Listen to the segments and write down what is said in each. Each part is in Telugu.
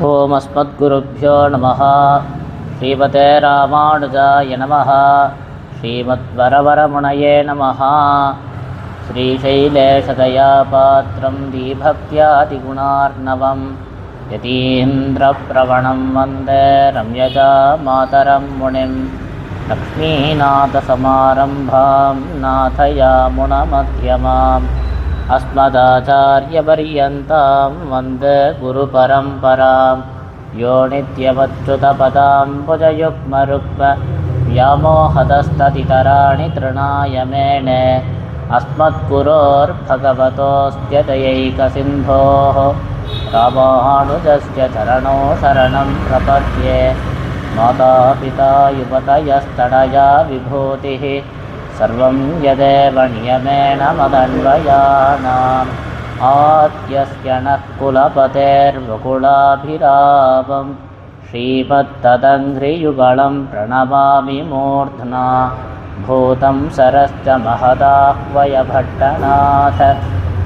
ఓం అస్మద్గురుభ్యో నమః. శ్రీమతే రామానుజాయ నమః. శ్రీమద్వరవరమునయే నమః. శ్రీశైలేశదయాపాత్రం దీభక్త్యాదిగుణార్ణవం యతీంద్రప్రవణం వందే రమ్యజామాతరం మునిం. లక్ష్మీనాథసమారంభాం నాథయామునమధ్యమాం అస్మదాచార్యపర్యంతం వందే గురుపరంపరాం. యో నిత్యమచ్యుతపదాంబుజయుగ్మరుక్మ వ్యామోహతస్తదితరాణి తృణాయ మేనే. అస్మద్గురోర్భగవతోస్త్య దయైకసింధోః రామానుజస్య చరణో శరణం ప్రపద్యే. మాతాపితా యువతయస్తనయా విభూతిః సర్వం యదేవ నియమేన మదన్వయానాం. ఆద్యస్య నః కులపతేర్వకులాభిరామం శ్రీమత్తదంఘ్రియుగళం ప్రణమామి మూర్ధ్నా. భూతం సరశ్చ మహదాహ్వయ భట్టనాథ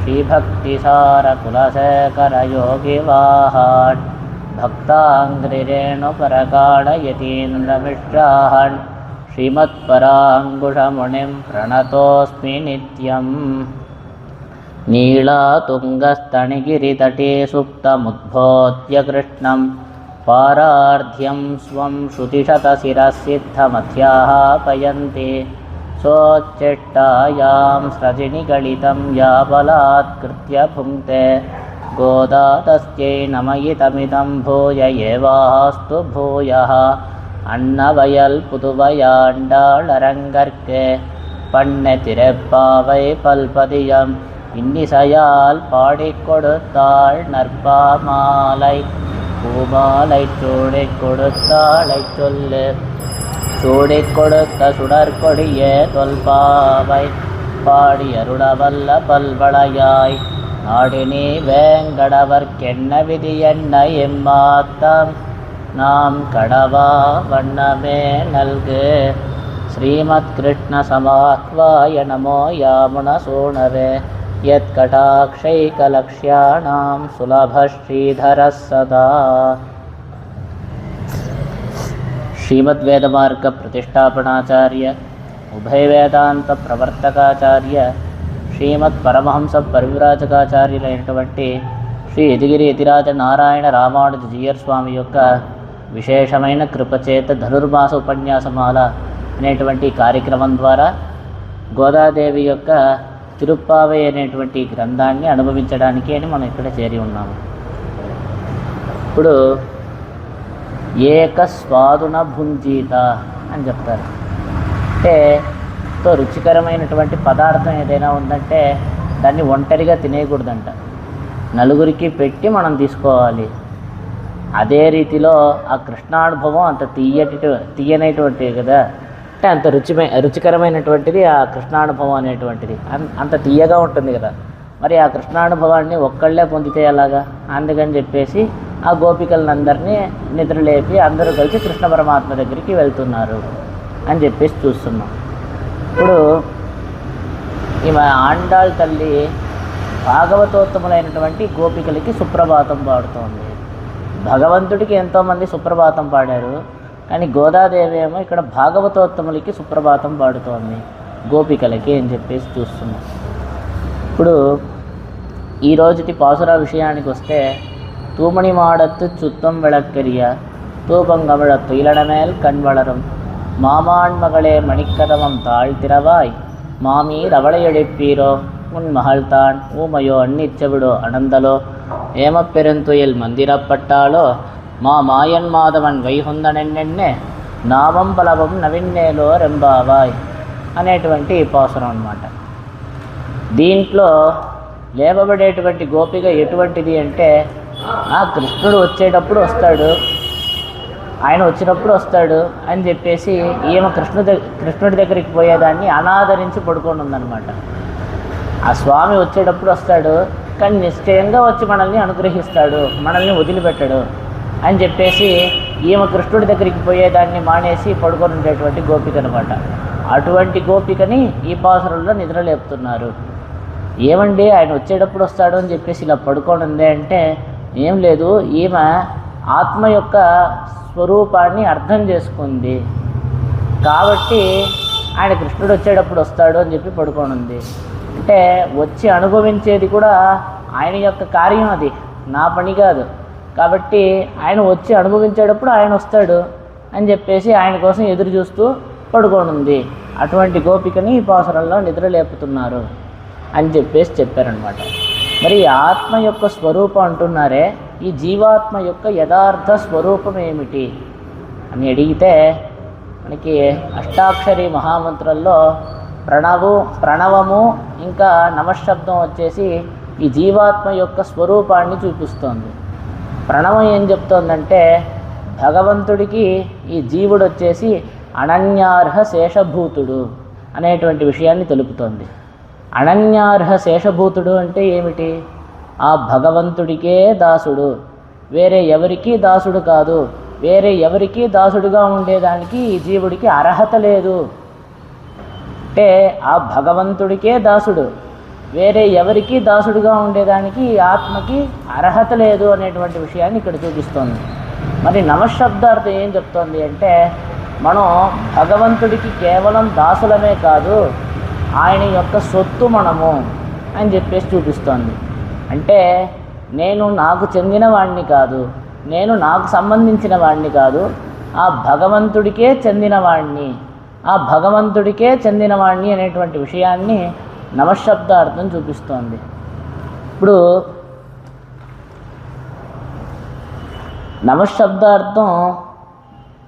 శ్రీభక్తిసారకులశేఖరయోగివాహాన్ భక్తాంఘ్రిరేణుపరకాళయతీంద్రమిశ్రాన్ శ్రీమత్పరాంగుషమునిం ప్రణతోస్మి నిత్యం. నీళాతుంగస్తనిగిరితటే సుప్తముద్బోధ్య కృష్ణం పారార్ధ్యం స్వం శృతిశతశిరసిద్ధమధ్యాపయంతి. సోచ్ఛిష్టాయాం స్రజినిగళితం యా బలాత్కృత్య భుంక్తే. గోదా తస్యై నమయితమిదం భూయ ఏవాస్తు భూయః. அன்னவயல் புதுவையாண்டாளரங்கற்கே பண்ண திரைப்பாவை பல்பதியம் இன்னிசையால் பாடிக் கொடுத்தாள் நற்பாமாலை. பூமாலை சூடிக் கொடுத்தாளை சொல்லு சூடிக் கொடுத்த சுடற்கொடியே தொல்பாவை பாடி அருளவல்ல பல்வளையாய். நாடினி வேங்கடவர்க்கென்ன விதி என்ன எம்மாத்தம் நாம் கடவா வண்ணமே நல்கு. ஸ்ரீமத்கிருஷ்ண சமாஹ்வாய நமோ யாமுன சூணவே యత్కటాక్షైకలక్ష్యాణం సులభశ్రీధర సదా. శ్రీమద్వేదమార్గ ప్రతిష్టాపనాచార్య ఉభయ వేదాంత ప్రవర్తకాచార్య శ్రీమద్ పరమహంస పరివిరాజకాచార్యులైనటువంటి శ్రీ యతిగిరి యతిరాజ నారాయణ రామానుజ జీయర్ స్వామి యొక్క విశేషమైన కృపచేత ధనుర్మాస ఉపన్యాసమాల అనేటువంటి కార్యక్రమం ద్వారా గోదాదేవి యొక్క తిరుప్పావై అనేటువంటి గ్రంథాన్ని అనుభవించడానికి అని మనం ఇక్కడ చేరి ఉన్నాము. ఇప్పుడు ఏక స్వాదున భుంజీత అని చెప్తారు. అంటే రుచికరమైనటువంటి పదార్థం ఏదైనా ఉందంటే దాన్ని ఒంటరిగా తినేయకూడదంట, నలుగురికి పెట్టి మనం తీసుకోవాలి. అదే రీతిలో ఆ కృష్ణానుభవం అంత తీయనైనటువంటిది కదా, అంటే అంత రుచికరమైనటువంటిది ఆ కృష్ణానుభవం అనేటువంటిది, అంత తీయగా ఉంటుంది కదా. మరి ఆ కృష్ణానుభవాన్ని ఒక్కళ్ళే పొందితే ఎలాగా? అందుకని చెప్పేసి ఆ గోపికలందరినీ నిద్రలేపి అందరూ కలిసి కృష్ణ పరమాత్మ దగ్గరికి వెళ్తున్నారు అని చెప్పేసి చూస్తున్నాం. ఇప్పుడు ఈమె ఆండాళ్ తల్లి భాగవతోత్తములైనటువంటి గోపికలకి సుప్రభాతం పాడుతోంది. భగవంతుడికి ఎంతోమంది సుప్రభాతం పాడారు, కానీ గోదాదేవి ఏమో ఇక్కడ భాగవతోత్తములకి సుప్రభాతం పాడుతోంది గోపికలకి అని చెప్పేసి చూస్తున్నాం. ఇప్పుడు ఈ రోజుటి పాసుర విషయానికి వస్తే, తూమణి మాడత్తు చుత్తం విளக்கரிய தூபங்கமிழத் துயிலடமேல் கண் வளரும் மாமாண்மகளே மணிக்கதவம் தாழ்த்திரவாய் மாமீர் அவளை எழுப்பீரோ உன் மகள்தான் ஊமையோ அன்னிச்சவிடோ அனந்தலோ ஏமப்பெருந்துயில் மந்திரப்பட்டாளோ మా మాయన్ మాధవన్ వైహుందనెన్నెన్నే నామం పలవం నవిన్నేలో రెంబావాయ్ అనేటువంటి పాసురం అన్నమాట. దీంట్లో లేవబడేటువంటి గోపిక ఎటువంటిది అంటే, ఆ కృష్ణుడు వచ్చేటప్పుడు వస్తాడు, ఆయన వచ్చినప్పుడు వస్తాడు అని చెప్పేసి ఈమె కృష్ణుడి దగ్గరికి పోయేదాన్ని అనాదరించి పడుకొని ఉందన్నమాట. ఆ స్వామి వచ్చేటప్పుడు వస్తాడు, కానీ నిశ్చయంగా వచ్చి మనల్ని అనుగ్రహిస్తాడు, మనల్ని వదిలిపెట్టడు అని చెప్పేసి ఈమె కృష్ణుడి దగ్గరికి పోయేదాన్ని మానేసి పడుకొని ఉండేటువంటి గోపిక అనమాట. అటువంటి గోపికని ఈ పాసురంలో నిద్రలేపుతున్నారు. ఏమండి ఆయన వచ్చేటప్పుడు వస్తాడు అని చెప్పేసి ఇలా పడుకోనుంది అంటే, ఏం లేదు, ఈమె ఆత్మ యొక్క స్వరూపాన్ని అర్థం చేసుకుంది కాబట్టి ఆయన కృష్ణుడు వచ్చేటప్పుడు వస్తాడు అని చెప్పి పడుకొని ఉంది. అంటే వచ్చి అనుభవించేది కూడా ఆయన యొక్క కార్యం, అది నా పని కాదు. కాబట్టి ఆయన వచ్చి అనుభవించేటప్పుడు ఆయన వస్తాడు అని చెప్పేసి ఆయన కోసం ఎదురు చూస్తూ పడుకొని ఉంది. అటువంటి గోపికని ఈ పాసురంలో నిద్రలేపుతున్నారు అని చెప్పేసి చెప్పారనమాట. మరి ఆత్మ యొక్క స్వరూపం అంటున్నారే, ఈ జీవాత్మ యొక్క యథార్థ స్వరూపం ఏమిటి అని అడిగితే మనకి అష్టాక్షరి మహామంత్రంలో ప్రణవము ఇంకా నమశబ్దం వచ్చేసి ఈ జీవాత్మ యొక్క స్వరూపాన్ని చూపిస్తోంది. ప్రణవం ఏం చెప్తోందంటే భగవంతుడికి ఈ జీవుడు వచ్చేసి అనన్యార్హ శేషభూతుడు అనేటువంటి విషయాన్ని తెలుపుతోంది. అనన్యార్హ శేషభూతుడు అంటే ఏమిటి? ఆ భగవంతుడికే దాసుడు, వేరే ఎవరికీ దాసుడు కాదు. వేరే ఎవరికీ దాసుడుగా ఉండేదానికి ఈ జీవుడికి అర్హత లేదు. అంటే ఆ భగవంతుడికే దాసుడు, వేరే ఎవరికీ దాసుడుగా ఉండేదానికి ఈ ఆత్మకి అర్హత లేదు అనేటువంటి విషయాన్ని ఇక్కడ చూపిస్తోంది. మరి నమశబ్దార్థం ఏం చెప్తోంది అంటే మనం భగవంతుడికి కేవలం దాసులమే కాదు, ఆయన యొక్క సొత్తు మనము అని చెప్పేసి చూపిస్తోంది. అంటే నేను నాకు చెందిన వాడిని కాదు, నేను నాకు సంబంధించిన వాడిని కాదు, ఆ భగవంతుడికే చెందినవాడిని, ఆ భగవంతుడికే చెందినవాడిని అనేటువంటి విషయాన్ని నమశబ్దార్థం చూపిస్తోంది. ఇప్పుడు నమశబ్దార్థం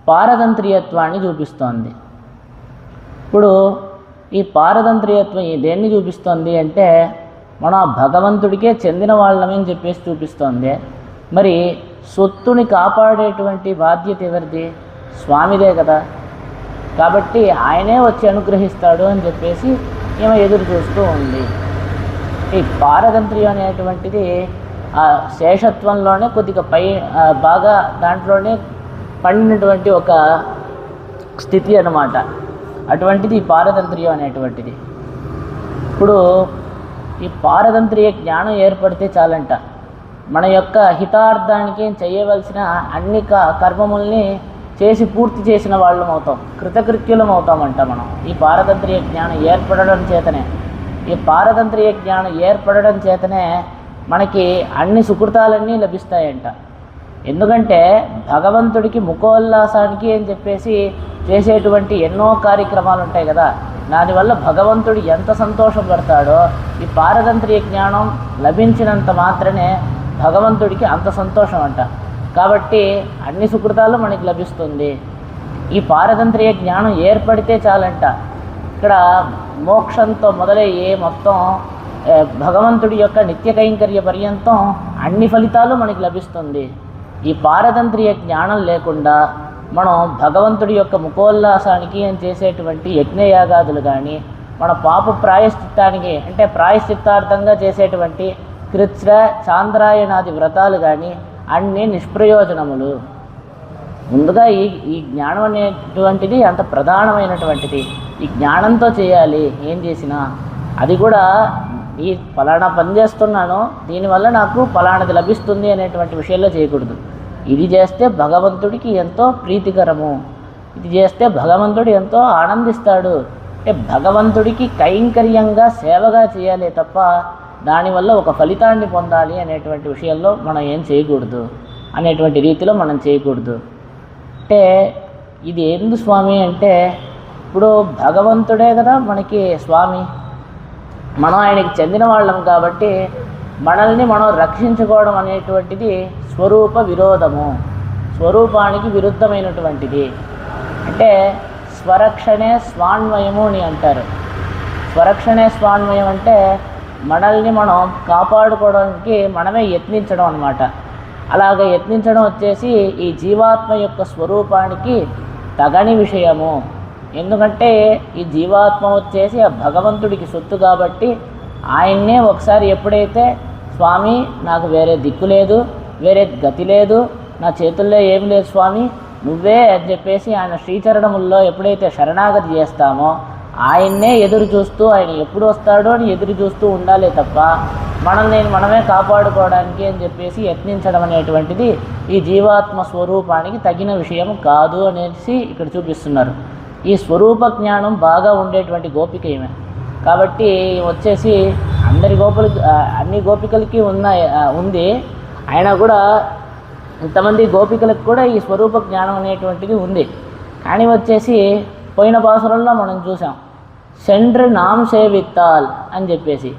పారతంత్రియత్వాన్ని చూపిస్తోంది. ఇప్పుడు ఈ పారతంత్రియత్వం దేన్ని చూపిస్తోంది అంటే మనం ఆ భగవంతుడికే చెందిన వాళ్ళమని చెప్పేసి చూపిస్తోంది. మరి సొత్తుని కాపాడేటువంటి బాధ్యత ఎవరిది? స్వామిదే కదా. కాబట్టి ఆయనే వచ్చి అనుగ్రహిస్తాడు అని చెప్పేసి ఈమె ఎదురు చూస్తూ ఉంది. ఈ పారతంత్ర్యం అనేటువంటిది ఆ శేషత్వంలోనే కొద్దిగా బాగా దాంట్లోనే పండినటువంటి ఒక స్థితి అన్నమాట. అటువంటిది ఈ పారతంత్ర్యం అనేటువంటిది. ఇప్పుడు ఈ పారతంత్ర్య జ్ఞానం ఏర్పడితే చాలంట మన యొక్క హితార్థానికి చేయవలసిన అన్ని కర్మముల్ని చేసి పూర్తి చేసిన వాళ్ళం అవుతాం, కృతకృత్యులం అవుతామంట మనం. ఈ పారతంత్ర్య జ్ఞానం ఏర్పడడం చేతనే, ఈ పారతంత్ర్య జ్ఞానం ఏర్పడడం చేతనే మనకి అన్ని సుకృతాలన్నీ లభిస్తాయంట. ఎందుకంటే భగవంతుడికి ముఖోల్లాసానికి అని చెప్పేసి చేసేటువంటి ఎన్నో కార్యక్రమాలు ఉంటాయి కదా, దానివల్ల భగవంతుడు ఎంత సంతోషపడతాడో ఈ పారతంత్ర్య జ్ఞానం లభించినంత మాత్రమే భగవంతుడికి అంత సంతోషం అంట. కాబట్టి అన్ని సుకృతాలు మనకి లభిస్తుంది. ఈ పారతంత్ర్య జ్ఞానం ఏర్పడితే చాలంట. ఇక్కడ మోక్షంతో మొదలయ్యే మొత్తం భగవంతుడి యొక్క నిత్య కైంకర్య పర్యంతం అన్ని ఫలితాలు మనకి లభిస్తుంది. ఈ పారతంత్ర్య జ్ఞానం లేకుండా మనం భగవంతుడి యొక్క ముఖోల్లాసానికి అని చేసేటువంటి యజ్ఞయాగాదులు కానీ, మన పాప ప్రాయశ్చిత్తానికి అంటే ప్రాయశ్చిత్తార్థంగా చేసేటువంటి కృత్స్ర చాంద్రాయణాది వ్రతాలు కానీ అన్నీ నిష్ప్రయోజనములు. ముందుగా ఈ జ్ఞానం అనేటువంటిది అంత ప్రధానమైనటువంటిది. ఈ జ్ఞానంతో చేయాలి ఏం చేసినా. అది కూడా ఈ ఫలానా పని చేస్తున్నాను, దీనివల్ల నాకు ఫలానది లభిస్తుంది అనేటువంటి విషయంలో చేయకూడదు. ఇది చేస్తే భగవంతుడికి ఎంతో ప్రీతికరము, ఇది చేస్తే భగవంతుడు ఎంతో ఆనందిస్తాడు అంటే భగవంతుడికి కైంకర్యంగా సేవగా చేయాలి తప్ప దానివల్ల ఒక ఫలితాన్ని పొందాలి అనేటువంటి విషయంలో మనం ఏం చేయకూడదు, అనేటువంటి రీతిలో మనం చేయకూడదు. అంటే ఇది ఏంది స్వామి అంటే ఇప్పుడు భగవంతుడే కదా మనకి స్వామి, మనం ఆయనకి చెందిన వాళ్ళం కాబట్టి మనల్ని మనం రక్షించుకోవడం అనేటువంటిది స్వరూప విరోధము, స్వరూపానికి విరుద్ధమైనటువంటిది. అంటే స్వరక్షణే స్వాన్వయము అని అంటారు. స్వరక్షణే స్వాన్వయం అంటే మనల్ని మనం కాపాడుకోవడానికి మనమే యత్నించడం అన్నమాట. అలాగ యత్నించడం వచ్చేసి ఈ జీవాత్మ యొక్క స్వరూపానికి తగని విషయము. ఎందుకంటే ఈ జీవాత్మ వచ్చేసి ఆ భగవంతుడికి సొత్తు కాబట్టి ఆయన్నే ఒకసారి ఎప్పుడైతే స్వామి నాకు వేరే దిక్కు లేదు, వేరే గతి లేదు, నా చేతుల్లో ఏమి లేదు స్వామి నువ్వే అని చెప్పేసి ఆయన శ్రీచరణముల్లో ఎప్పుడైతే శరణాగతి చేస్తామో ఆయన్నే ఎదురు చూస్తూ ఆయన ఎప్పుడు వస్తాడో అని ఎదురు చూస్తూ ఉండాలే తప్ప మనమే కాపాడుకోవడానికి అని చెప్పేసి యత్నించడం అనేటువంటిది ఈ జీవాత్మ స్వరూపానికి తగిన విషయం కాదు అనేసి ఇక్కడ చూపిస్తున్నారు. ఈ స్వరూప జ్ఞానం బాగా ఉండేటువంటి గోపిక ఈమె. కాబట్టి వచ్చేసి అన్ని గోపికలకి ఉంది. అయినా కూడా ఇంతమంది గోపికలకు కూడా ఈ స్వరూప జ్ఞానం అనేటువంటిది ఉంది. కానీ వచ్చేసి పోయిన పాసురంలో మనం చూసాం, సెండ్రు నామ్ సేవిత్తాల్ అని చెప్పేసి,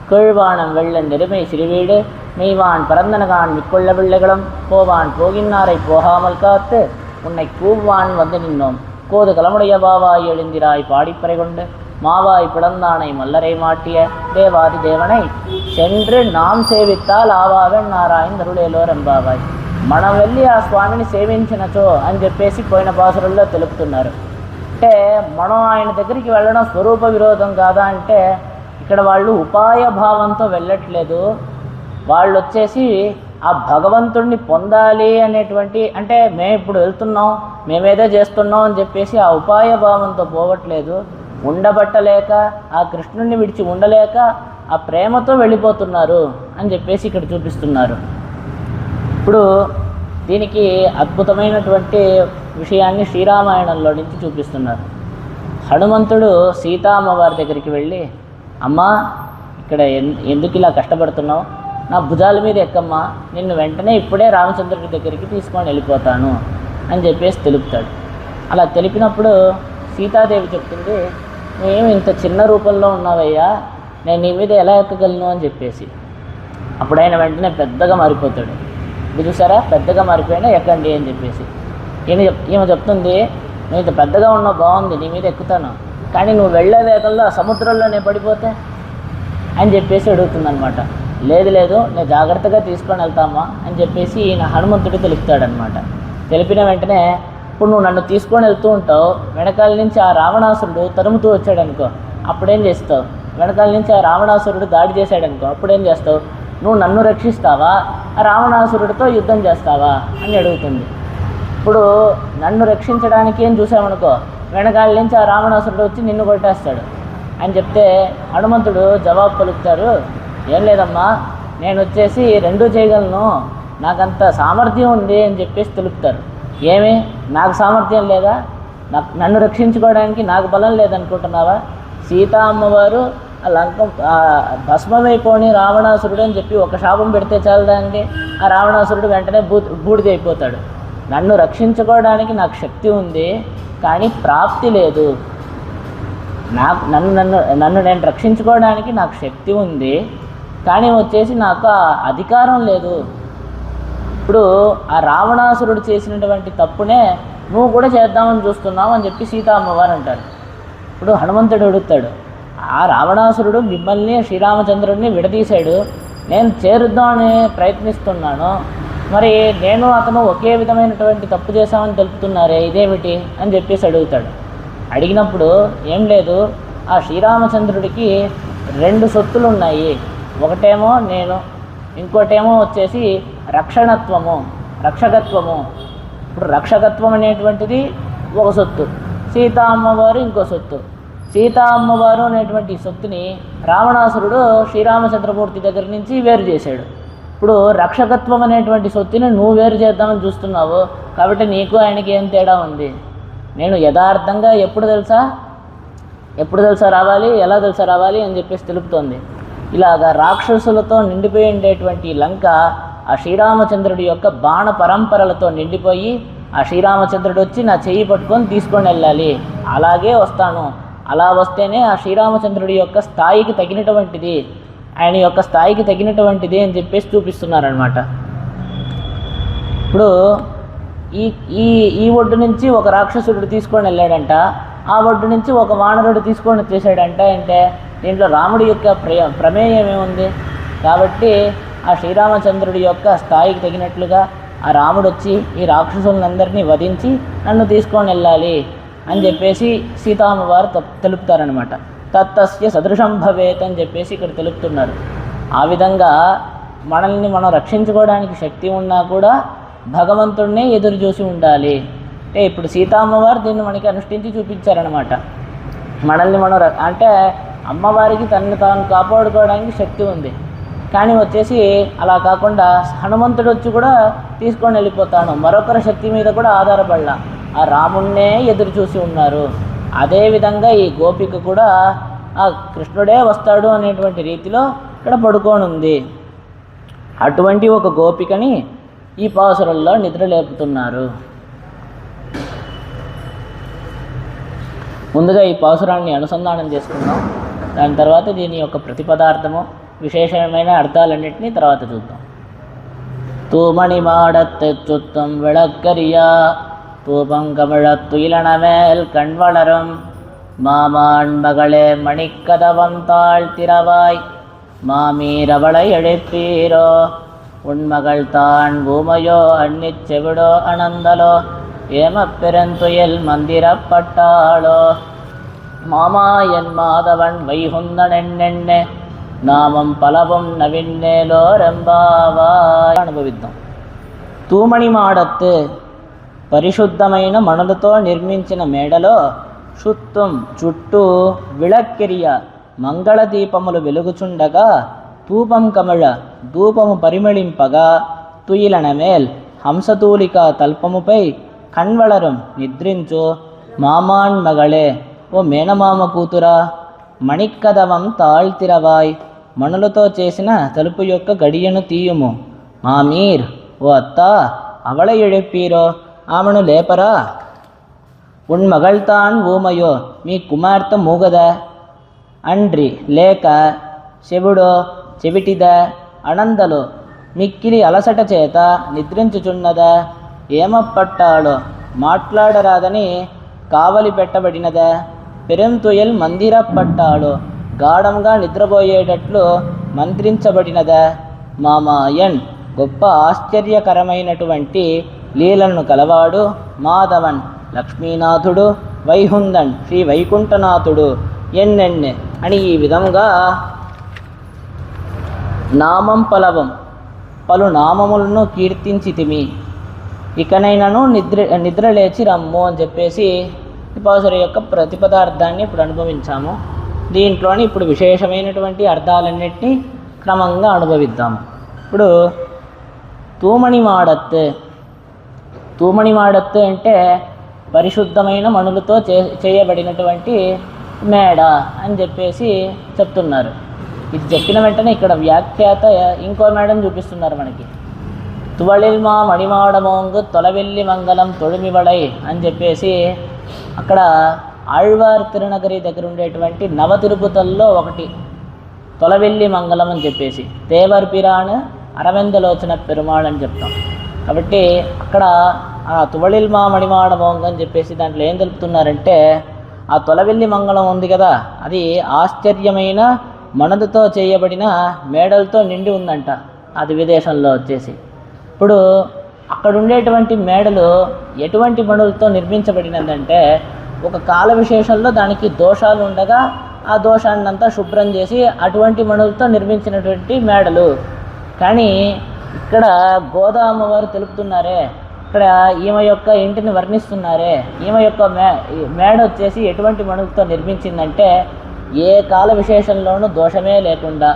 కీழ்వాణం వెళ్ళం నెరుమై సిరివీడు மெய்வான் பரந்தனகான் மிக்கொள்ள பிள்ளைகளும் போவான் போகின்னாரை போகாமல் காத்து உன்னை கூவான் வந்து நின்னோம் கோது கலமுடைய பாவாய் எழுந்திராய் பாடிப்பறை கொண்டு மாவாய் பிளந்தானை மல்லரை மாட்டிய தேவாதி தேவனை சென்று நாம் సేవిత్తాల్ ఆవావెన్ నారాయణ ధరుడేలో రంబావాయ్. మనం వెళ్ళి ఆ స్వామిని సేవించినచో అని చెప్పేసి పోయిన పాసురుల్లో తెలుపుతున్నారు. అంటే మనం ఆయన దగ్గరికి వెళ్ళడం స్వరూప విరోధం కాదా అంటే, ఇక్కడ వాళ్ళు ఉపాయ భావంతో వెళ్ళట్లేదు. వాళ్ళు వచ్చేసి ఆ భగవంతుడిని పొందాలి అనేటువంటి, అంటే మేము ఇప్పుడు వెళ్తున్నాం, మేమేదో చేస్తున్నాం అని చెప్పేసి ఆ ఉపాయ భావంతో పోవట్లేదు. ఉండబట్టలేక, ఆ కృష్ణుడిని విడిచి ఉండలేక ఆ ప్రేమతో వెళ్ళిపోతున్నారు అని చెప్పేసి ఇక్కడ చూపిస్తున్నారు. ఇప్పుడు దీనికి అద్భుతమైనటువంటి విషయాన్ని శ్రీరామాయణంలో నుంచి చూపిస్తున్నారు. హనుమంతుడు సీతామ్మవారి దగ్గరికి వెళ్ళి, అమ్మా ఇక్కడ ఎందుకు ఇలా కష్టపడుతున్నావు, నా భుజాల మీద ఎక్కమ్మా, నిన్ను వెంటనే ఇప్పుడే రామచంద్రుడి దగ్గరికి తీసుకొని వెళ్ళిపోతాను అని చెప్పేసి తెలుపుతాడు. అలా తెలిపినప్పుడు సీతాదేవి చెప్తుంది, నువ్వేమి ఇంత చిన్న రూపంలో ఉన్నావయ్యా, నేను నీ మీద ఎలా ఎక్కగలను అని చెప్పేసి. అప్పుడు ఆయన వెంటనే పెద్దగా మారిపోతాడు. ఇది చూసారా, పెద్దగా మారిపోయినా ఎక్కండి అని చెప్పేసి. ఈమె చెప్తుంది, నువ్వు ఇంత పెద్దగా ఉన్నావు, బాగుంది, నీ మీద ఎక్కుతాను, కానీ నువ్వు వెళ్ళే వేగంలో సముద్రంలోనే పడిపోతే అని చెప్పేసి అడుగుతుందనమాట. లేదు నేను జాగ్రత్తగా తీసుకొని వెళ్తామా అని చెప్పేసి ఈయన హనుమంతుడు తెలుపుతాడనమాట. తెలిపిన వెంటనే, ఇప్పుడు నువ్వు నన్ను తీసుకొని వెళ్తూ ఉంటావు, వెనకాల నుంచి ఆ రావణాసురుడు తరుముతూ వచ్చాడనుకో, అప్పుడేం చేస్తావు? వెనకాల నుంచి ఆ రావణాసురుడు దాడి చేశాడనుకో, అప్పుడేం చేస్తావు? నువ్వు నన్ను రక్షిస్తావా, ఆ రావణాసురుడితో యుద్ధం చేస్తావా అని అడుగుతుంది. ఇప్పుడు నన్ను రక్షించడానికి ఏం చూసామనుకో, వెనకాల నుంచి ఆ రావణాసురుడు వచ్చి నిన్ను కొట్టేస్తాడు అని చెప్తే హనుమంతుడు జవాబు పలుకుతారు, ఏం లేదమ్మా, నేను వచ్చేసి రెండూ చేయగలను, నాకంత సామర్థ్యం ఉంది అని చెప్పేసి తెలుపుతారు. ఏమి, నాకు సామర్థ్యం లేదా? నన్ను రక్షించుకోవడానికి నాకు బలం లేదనుకుంటున్నావా? సీతా అమ్మవారు ఆ లంక భస్మమైపోని రావణాసురుడు అని చెప్పి ఒక శాపం పెడితే చాలదానికి ఆ రావణాసురుడు వెంటనే బూడిదైపోతాడు. నన్ను రక్షించుకోవడానికి నాకు శక్తి ఉంది, కానీ ప్రాప్తి లేదు. నన్ను నేను రక్షించుకోవడానికి నాకు శక్తి ఉంది, కానీ వచ్చేసి నాకు అధికారం లేదు. ఇప్పుడు ఆ రావణాసురుడు చేసినటువంటి తప్పునే నువ్వు కూడా చేద్దామని చూస్తున్నావు అని చెప్పి సీతా అమ్మవారు అంటారు. ఇప్పుడు హనుమంతుడు అడుగుతాడు, ఆ రావణాసురుడు మిమ్మల్ని శ్రీరామచంద్రుడిని విడదీశాడు, నేను చేరుద్దామని ప్రయత్నిస్తున్నాను, మరి నేను అతను ఒకే విధమైనటువంటి తప్పు చేశామని తెలుపుతున్నారే, ఇదేమిటి అని చెప్పేసి అడుగుతాడు. అడిగినప్పుడు ఏం లేదు, ఆ శ్రీరామచంద్రుడికి 2 సొత్తులు ఉన్నాయి, ఒకటేమో నేను, ఇంకోటేమో వచ్చేసి రక్షకత్వము. ఇప్పుడు రక్షకత్వం అనేటువంటిది ఒక సొత్తు, సీతా అమ్మవారు ఇంకో సొత్తు. సీతా అమ్మవారు అనేటువంటి సొత్తుని రావణాసురుడు శ్రీరామచంద్రమూర్తి దగ్గర నుంచి వేరు చేశాడు. ఇప్పుడు రక్షకత్వం అనేటువంటి సొత్తుని నువ్వు వేరు చేద్దామని చూస్తున్నావు, కాబట్టి నీకు ఆయనకి ఏం తేడా ఉంది? నేను యథార్థంగా ఎప్పుడు తెలుసా రావాలి, ఎలా తెలుసా రావాలి అని చెప్పేసి తెలుపుతోంది. ఇలాగా రాక్షసులతో నిండిపోయి ఉండేటువంటి లంక ఆ శ్రీరామచంద్రుడి యొక్క బాణ పరంపరలతో నిండిపోయి, ఆ శ్రీరామచంద్రుడు వచ్చి నా చెయ్యి పట్టుకొని తీసుకొని వెళ్ళాలి, అలాగే వస్తాను, అలా వస్తేనే ఆ శ్రీరామచంద్రుడి యొక్క స్థాయికి తగినటువంటిది, ఆయన యొక్క స్థాయికి తగినటువంటిది అని చెప్పేసి చూపిస్తున్నారనమాట. ఇప్పుడు ఈ ఒడ్డు నుంచి ఒక రాక్షసుడు తీసుకొని వెళ్ళాడంట, ఆ ఒడ్డు నుంచి ఒక వానరుడు తీసుకొని వచ్చేసాడంట. అంటే దీంట్లో రాముడి యొక్క ప్రమేయం ఏముంది? కాబట్టి ఆ శ్రీరామచంద్రుడి యొక్క స్థాయికి తగినట్లుగా ఆ రాముడు వచ్చి ఈ రాక్షసులందరినీ వధించి నన్ను తీసుకొని వెళ్ళాలి అని చెప్పేసి సీతామ్మవారు తెలుపుతారనమాట. తత్తస్య సదృశం భవేత్ అని చెప్పేసి ఇక్కడ తెలుపుతున్నారు. ఆ విధంగా మనల్ని మనం రక్షించుకోవడానికి శక్తి ఉన్నా కూడా భగవంతుడినే ఎదురు చూసి ఉండాలి. అంటే ఇప్పుడు సీతామ్మవారు దీన్ని మనకి అనుష్ఠించి చూపించారనమాట. మనల్ని మనం అంటే అమ్మవారికి తనని తాను కాపాడుకోవడానికి శక్తి ఉంది, కానీ వచ్చేసి అలా కాకుండా హనుమంతుడు వచ్చి కూడా తీసుకొని వెళ్ళిపోతాను, మరొకరి శక్తి మీద కూడా ఆధారపడలా, ఆ రాముణ్ణే ఎదురు చూసి ఉన్నారు. అదేవిధంగా ఈ గోపిక కూడా ఆ కృష్ణుడే వస్తాడు అనేటువంటి రీతిలో ఇక్కడ పడుకొని ఉంది. అటువంటి ఒక గోపికని ఈ పాసురంలో నిద్రలేపుతున్నారు. ముందుగా ఈ పాసురాన్ని అనుసంధానం చేసుకుందాం, దాని తర్వాత దీని యొక్క ప్రతిపదార్థము విశేషమైన అర్థాలన్నింటినీ తర్వాత చూద్దాం. తూమణి మాడత్తెచ్చుత్తం విళక్కరియా தூபம் கமிழத்து இளனமேல் கண்வளரும் மாமான் மகளே மணிக்கதவம் தாழ் திறவாய் மாமீரவளை எழுப்பீரோ உன்மகள் தான் ஊமையோ அன்னிச் செவிடோ அனந்தலோ ஏமப்பெருந்துயில் மந்திரப்பட்டாளோ மாமா என் மாதவன் வைகுந்தனெண்ணெண்ணே நாமம் பலவும் நவின்னேலோ రెంబావాయ్. అనుభవిద్దాం. తూమణి మాడత్తు పరిశుద్ధమైన మణులతో నిర్మించిన మేడలో శుత్వం చుట్టూ విళక్కిరియ మంగళదీపములు వెలుగుచుండగా తూపం కమళ ధూపము పరిమళింపగా తుయిలనమేల్ హంసతూలిక తల్పముపై కణ్వళరం నిద్రించు మామాన్ మగళే ఓ మేనమామ కూతురా మణిక్కదవం తాళ్తిరవాయ్ మణులతో చేసిన తలుపు యొక్క గడియను తీయుము మామీర్ ఓ అత్త అవళ ఎడెప్పీరో ఆమెను లేపరా ఉన్ మగళ్తాన్ ఊమయో మీ కుమార్తె మూగదా అండ్రి లేక చెవుడో చెవిటిదా అనందలో మిక్కిలి అలసట చేత నిద్రించుచున్నదా ఏమప్పట్టాడో మాట్లాడరాదని కావలి పెట్టబడినదా పెరంతుయల్ మందిరప్పట్టాడో గాఢంగా నిద్రపోయేటట్లు మంత్రించబడినదా మామాయన్ గొప్ప ఆశ్చర్యకరమైనటువంటి లీలను కలవాడు మాధవన్ లక్ష్మీనాథుడు వైహుందన్ శ్రీ వైకుంఠనాథుడు ఎన్నెన్నె అని ఈ విధంగా నామం పలవం పలు నామములను కీర్తించితిమి ఇకనైనాను నిద్రలేచి రమ్ము అని చెప్పేసి పాసుర యొక్క ప్రతిపదార్థాన్ని ఇప్పుడు అనుభవించాము. దీంట్లోని ఇప్పుడు విశేషమైనటువంటి అర్థాలన్నింటినీ క్రమంగా అనుభవిద్దాము. ఇప్పుడు తూమణి మాడత్తు అంటే పరిశుద్ధమైన మణులతో చేయబడినటువంటి మేడ అని చెప్పేసి చెప్తున్నారు. ఇది చెప్పిన వెంటనే ఇక్కడ వ్యాఖ్యాత ఇంకో మేడను చూపిస్తున్నారు మనకి. తువళిల్మా మణిమాడమోంగు తొలవెల్లి మంగళం తొడిమివడై అని చెప్పేసి అక్కడ ఆళ్వార్ తిరునగరి దగ్గర ఉండేటువంటి నవ తిరుపతుల్లో ఒకటి తొలవెల్లి మంగళం అని చెప్పేసి తేవర్ పిరాన్ అరవిందలోచన పెరుమాళ్ అని చెప్తాం. కాబట్టి అక్కడ ఆ తువళిల్మా మణిమాడమోంగ్ అని చెప్పేసి దాంట్లో ఏం తెలుపుతున్నారంటే ఆ తొలవెల్లి మంగళం ఉంది కదా, అది ఆశ్చర్యమైన మణులతో చేయబడిన మేడలతో నిండి ఉందంట అది విదేశంలో వచ్చేసి. ఇప్పుడు అక్కడ ఉండేటువంటి మేడలు ఎటువంటి మణులతో నిర్మించబడినదంటే ఒక కాల విశేషంలో దానికి దోషాలు ఉండగా ఆ దోషాన్నంతా శుభ్రం చేసి అటువంటి మణులతో నిర్మించినటువంటి మేడలు. కానీ ఇక్కడ గోదామ్మవారు తెలుపుతున్నారే, ఇక్కడ ఈమె యొక్క ఇంటిని వర్ణిస్తున్నారే, ఈమె యొక్క మేడ వచ్చేసి ఎటువంటి మణులతో నిర్మించిందంటే ఏ కాల విశేషంలోనూ దోషమే లేకుండా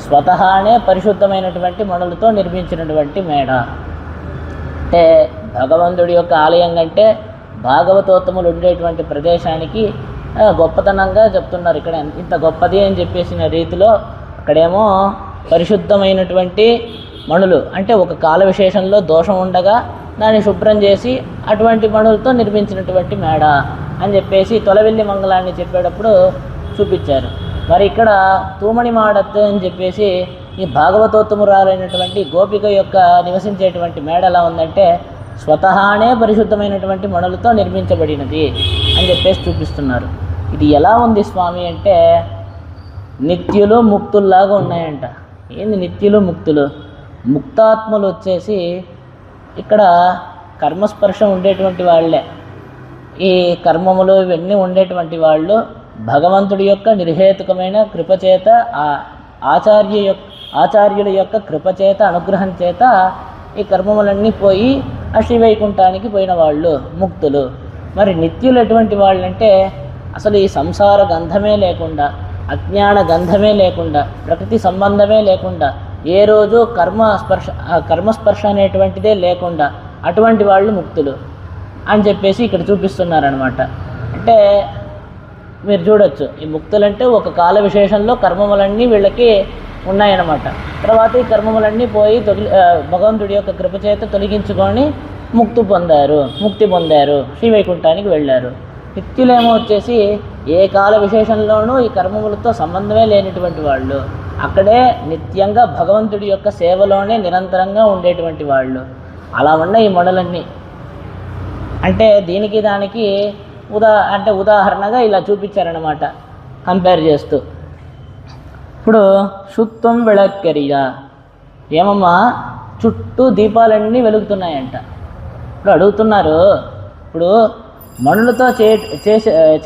స్వతహానే పరిశుద్ధమైనటువంటి మణులతో నిర్మించినటువంటి మేడ. అంటే భగవంతుడి యొక్క ఆలయం కంటే భాగవతోత్తములు ఉండేటువంటి ప్రదేశానికి గొప్పతనంగా చెప్తున్నారు. ఇక్కడ ఇంత గొప్పది అని చెప్పేసిన రీతిలో అక్కడేమో పరిశుద్ధమైనటువంటి మణులు అంటే ఒక కాల విశేషంలో దోషం ఉండగా దాన్ని శుభ్రం చేసి అటువంటి మణులతో నిర్మించినటువంటి మేడ అని చెప్పేసి తొలవెల్లి మంగళాన్ని చెప్పేటప్పుడు చూపించారు. మరి ఇక్కడ తూమణి మాడత్తు అని చెప్పేసి ఈ భాగవతోత్తమురాలైనటువంటి గోపిక యొక్క నివసించేటువంటి మేడ ఎలా ఉందంటే స్వతహానే పరిశుద్ధమైనటువంటి మణులతో నిర్మించబడినది అని చెప్పేసి చూపిస్తున్నారు. ఇది ఎలా ఉంది స్వామి అంటే నిత్యులు ముక్తుల్లాగా ఉన్నాయంట. ఏంది నిత్యులు ముక్తులు? ముక్తాత్ములు వచ్చేసి ఇక్కడ కర్మస్పర్శ ఉండేటువంటి వాళ్ళే, ఈ కర్మములు ఇవన్నీ ఉండేటువంటి వాళ్ళు భగవంతుడి యొక్క నిర్హేతుకమైన కృపచేత ఆచార్యుల యొక్క కృపచేత అనుగ్రహం చేత ఈ కర్మములన్నీ పోయి శ్రీవైకుంఠానికి పోయిన వాళ్ళు ముక్తులు. మరి నిత్యులు ఎటువంటి వాళ్ళంటే అసలు ఈ సంసార గంధమే లేకుండా, అజ్ఞాన గంధమే లేకుండా, ప్రకృతి సంబంధమే లేకుండా, ఏ రోజు కర్మస్పర్శ అనేటువంటిదే లేకుండా అటువంటి వాళ్ళు ముక్తులు అని చెప్పేసి ఇక్కడ చూపిస్తున్నారనమాట. అంటే మీరు చూడొచ్చు, ఈ ముక్తులంటే ఒక కాల విశేషంలో కర్మములన్నీ వీళ్ళకి ఉన్నాయన్నమాట. తర్వాత ఈ కర్మములన్నీ పోయి భగవంతుడి యొక్క కృప చేత తొలగించుకొని ముక్తి పొందారు, శ్రీవైకుంఠానికి వెళ్ళారు. నిత్యులేమో వచ్చేసి ఏ కాల విశేషంలోనూ ఈ కర్మములతో సంబంధమే లేనటువంటి వాళ్ళు, అక్కడే నిత్యంగా భగవంతుడి యొక్క సేవలోనే నిరంతరంగా ఉండేటువంటి వాళ్ళు. అలా ఉన్న ఈ మణులన్నీ అంటే దీనికి దానికి ఉదాహరణగా ఇలా చూపించారనమాట, కంపేర్ చేస్తూ. ఇప్పుడు శుత్వం విళక్కెరియా, ఏమమ్మా చుట్టూ దీపాలన్నీ వెలుగుతున్నాయంట. ఇప్పుడు అడుగుతున్నారు, ఇప్పుడు మణులతో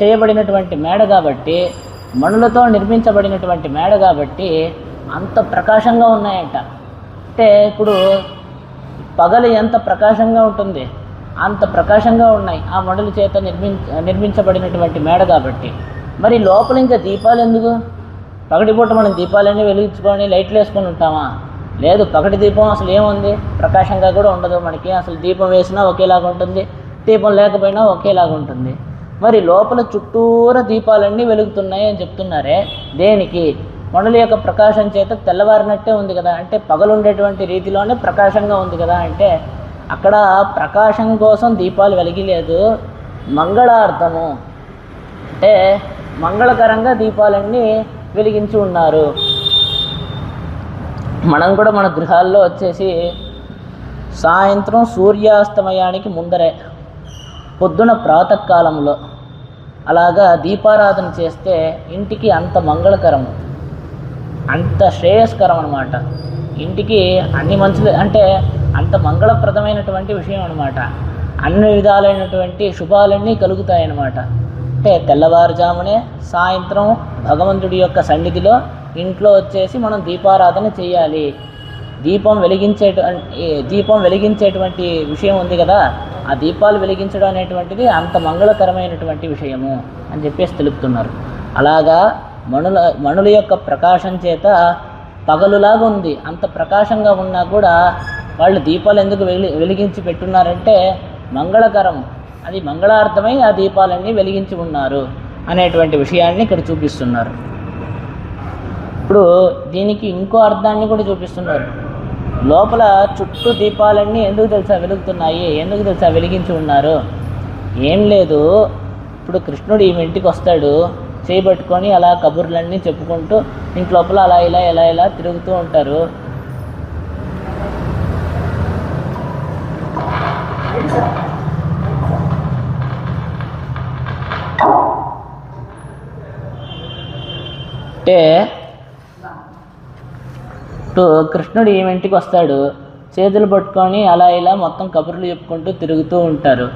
చేయబడినటువంటి మేడ కాబట్టి, మణులతో నిర్మించబడినటువంటి మేడ కాబట్టి అంత ప్రకాశంగా ఉన్నాయంట. అంటే ఇప్పుడు పగలు ఎంత ప్రకాశంగా ఉంటుంది అంత ప్రకాశంగా ఉన్నాయి ఆ మణుల చేత నిర్మించబడినటువంటి మేడ కాబట్టి. మరి లోపల ఇంకా దీపాలు ఎందుకు? పగటిపూట మనం దీపాలన్నీ వెలిగించుకొని లైట్లు వేసుకొని ఉంటామా? లేదు, పగటి దీపం అసలు ఏముంది, ప్రకాశంగా కూడా ఉండదు మనకి. అసలు దీపం వేసినా ఒకేలాగా ఉంటుంది, దీపం లేకపోయినా ఒకేలాగా ఉంటుంది. మరి లోపల చుట్టూరా దీపాలన్నీ వెలుగుతున్నాయి అని చెప్తున్నారే, దేనికి? మణుల యొక్క ప్రకాశం చేత తెల్లవారినట్టే ఉంది కదా, అంటే పగలుండేటువంటి రీతిలోనే ప్రకాశంగా ఉంది కదా. అంటే అక్కడ ప్రకాశం కోసం దీపాలు వెలిగిలేదు, మంగళార్థము అంటే మంగళకరంగా దీపాలన్నీ వెలిగించి ఉన్నారు. మనం కూడా మన గృహాల్లో వచ్చేసి సాయంత్రం సూర్యాస్తమయానికి ముందరే పొద్దున ప్రాతకాలంలో అలాగా దీపారాధన చేస్తే ఇంటికి అంత మంగళకరము, అంత శ్రేయస్కరం అన్నమాట. ఇంటికి అన్ని మంచులు అంటే అంత మంగళప్రదమైనటువంటి విషయం అన్నమాట. అన్ని విధాలైనటువంటి శుభాలన్నీ కలుగుతాయన్నమాట. అంటే తెల్లవారుజామునే సాయంత్రం భగవంతుడి యొక్క సన్నిధిలో ఇంట్లో వచ్చేసి మనం దీపారాధన చేయాలి. దీపం వెలిగించేటువంటి విషయం ఉంది కదా, ఆ దీపాలు వెలిగించడం అనేటువంటిది అంత మంగళకరమైనటువంటి విషయము అని చెప్పేసి తెలుపుతున్నారు. అలాగా మణుల యొక్క ప్రకాశం చేత పగలులాగా ఉంది, అంత ప్రకాశంగా ఉన్నా కూడా వాళ్ళు దీపాలు ఎందుకు వెలిగించి పెట్టున్నారంటే మంగళకరం, అది మంగళార్థమై ఆ దీపాలన్నీ వెలిగించి ఉన్నారు అనేటువంటి విషయాన్ని ఇక్కడ చూపిస్తున్నారు. ఇప్పుడు దీనికి ఇంకో అర్థాన్ని కూడా చూపిస్తున్నారు. లోపల చుట్టూ దీపాలన్నీ ఎందుకు తెలుసా వెలుగుతున్నాయి, ఎందుకు తెలుసా వెలిగించి ఉన్నారు? ఏం లేదు, ఇప్పుడు కృష్ణుడు ఈ ఇంటికి వస్తాడు, చేయబట్టుకొని అలా కబుర్లన్నీ చెప్పుకుంటూ ఇంటి లోపల అలా ఇలా తిరుగుతూ ఉంటారు. అంటే కృష్ణుడు ఈ ఇంటికి వస్తాడు, చేతులు పట్టుకొని అలా ఇలా మొత్తం కబుర్లు చెప్పుకుంటూ తిరుగుతూ ఉంటారు.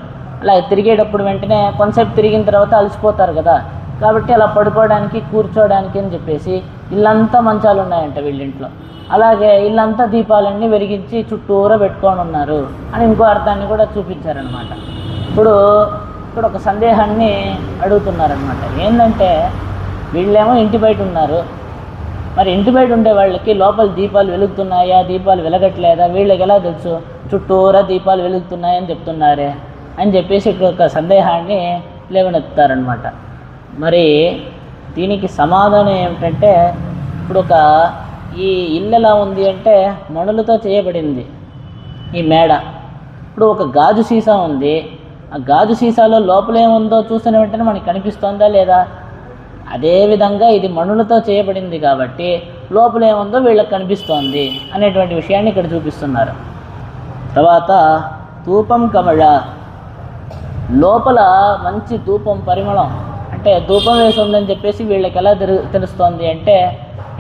అలా తిరిగేటప్పుడు వెంటనే కొంతసేపు తిరిగిన తర్వాత అలసిపోతారు కదా, కాబట్టి అలా పడుకోవడానికి కూర్చోవడానికి అని చెప్పేసి ఇల్లంతా మంచాలు ఉన్నాయంట వీళ్ళింట్లో. అలాగే ఇల్లంతా దీపాలన్నీ వెలిగించి చుట్టూరా పెట్టుకొని ఉన్నారు అని ఇంకో అర్థాన్ని కూడా చూపించారనమాట. ఇప్పుడు ఒక సందేహాన్ని అడుగుతున్నారనమాట. ఏంటంటే వీళ్ళేమో ఇంటి బయట ఉన్నారు, మరి ఇంటి బయట ఉండే వాళ్ళకి లోపల దీపాలు వెలుగుతున్నాయా, దీపాలు వెలగట్లేదా, వీళ్ళకి ఎలా తెలుసు చుట్టూరా దీపాలు వెలుగుతున్నాయని చెప్తున్నారే అని చెప్పేసి ఇక్కడ ఒక సందేహాన్ని లేవనెత్తారనమాట. మరి దీనికి సమాధానం ఏమిటంటే, ఇప్పుడు ఈ ఇల్లు ఎలా ఉంది అంటే మణులతో చేయబడింది ఈ మేడ. ఇప్పుడు ఒక గాజు సీసా ఉంది, ఆ గాజు సీసాలో లోపల ఏముందో చూసిన వెంటనే మనకి కనిపిస్తుందా లేదా? అదేవిధంగా ఇది మణులతో చేయబడింది కాబట్టి లోపల ఏముందో వీళ్ళకి కనిపిస్తోంది అనేటువంటి విషయాన్ని ఇక్కడ చూపిస్తున్నారు. తర్వాత ధూపం కమళ, లోపల మంచి ధూపం పరిమళం, అంటే ధూపం వేసి ఉందని చెప్పేసి వీళ్ళకి ఎలా తెలుస్తోంది అంటే,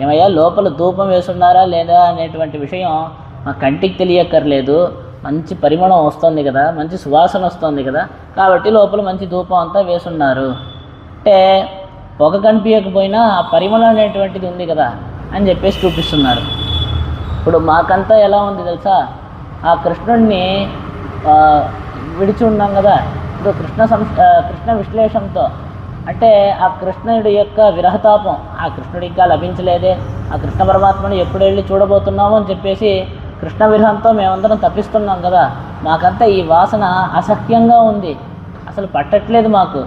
ఏమయ్యా లోపల ధూపం వేసున్నారా లేదా అనేటువంటి విషయం మా కంటికి తెలియక్కర్లేదు, మంచి పరిమళం వస్తుంది కదా, మంచి సువాసన వస్తుంది కదా, కాబట్టి లోపల మంచి ధూపం అంతా వేసున్నారు. అంటే పొగ కనిపించకపోయినా ఆ పరిమళం అనేటువంటిది ఉంది కదా అని చెప్పేసి చూపిస్తున్నారు. ఇప్పుడు మాకంతా ఎలా ఉంది తెలుసా, ఆ కృష్ణుడిని విడిచి ఉన్నాం కదా, ఇప్పుడు కృష్ణ విశ్లేషంతో అంటే ఆ కృష్ణుడి యొక్క విరహతాపం, ఆ కృష్ణుడి ఇంకా లభించలేదే, ఆ కృష్ణ పరమాత్మను ఎప్పుడు వెళ్ళి చూడబోతున్నాము అని చెప్పేసి కృష్ణ విరహంతో మేమందరం తప్పిస్తున్నాం కదా, మాకంతా ఈ వాసన అసహ్యంగా ఉంది, అసలు పట్టట్లేదు మాకు,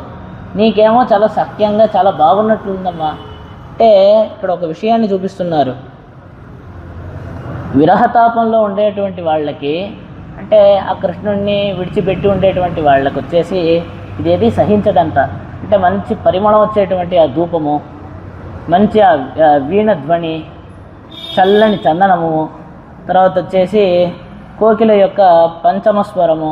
నీకేమో చాలా సఖ్యంగా చాలా బాగున్నట్లుందమ్మా. అంటే ఇక్కడ ఒక విషయాన్ని చూపిస్తున్నారు. విరహతాపంలో ఉండేటువంటి వాళ్ళకి, అంటే ఆ కృష్ణుడిని విడిచిపెట్టి ఉండేటువంటి వాళ్ళకి వచ్చేసి ఇదేది సహించదంట. అంటే మంచి పరిమళం వచ్చేటువంటి ఆ ధూపము, మంచి ఆ వీణ ధ్వని, చల్లని చందనము, తర్వాత వచ్చేసి కోకిల యొక్క పంచమస్వరము,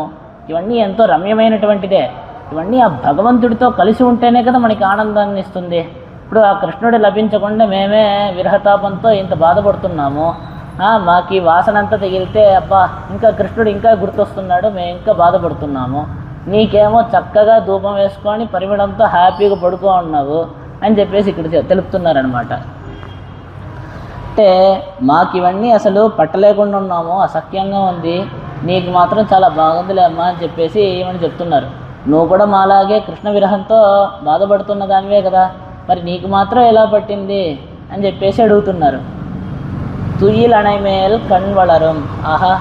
ఇవన్నీ ఎంతో రమ్యమైనటువంటిదే. ఇవన్నీ ఆ భగవంతుడితో కలిసి ఉంటేనే కదా మనకి ఆనందాన్ని ఇస్తుంది. ఇప్పుడు ఆ కృష్ణుడు లభించకుండా మేమే విరహతాపంతో ఇంత బాధపడుతున్నాము, మాకు ఈ వాసన అంతా తగిలితే అబ్బా ఇంకా కృష్ణుడు ఇంకా గుర్తొస్తున్నాడు, మేము ఇంకా బాధపడుతున్నాము, నీకేమో చక్కగా ధూపం వేసుకొని పరిమళంతో హ్యాపీగా పడుకో ఉన్నావు అని చెప్పేసి ఇక్కడ తెలుపుతున్నారనమాట. అంటే మాకు ఇవన్నీ అసలు పట్టలేకుండా ఉన్నాము, అసఖ్యంగా ఉంది, నీకు మాత్రం చాలా బాగుందిలే అమ్మా అని చెప్పేసి ఏమని చెప్తున్నారు. నువ్వు కూడా మాలాగే కృష్ణ విరహంతో బాధపడుతున్న దానివే కదా, మరి నీకు మాత్రం ఎలా పట్టింది అని చెప్పేసి అడుగుతున్నారు. తుయిలణమేల్ కణ్వళరం, ఆహా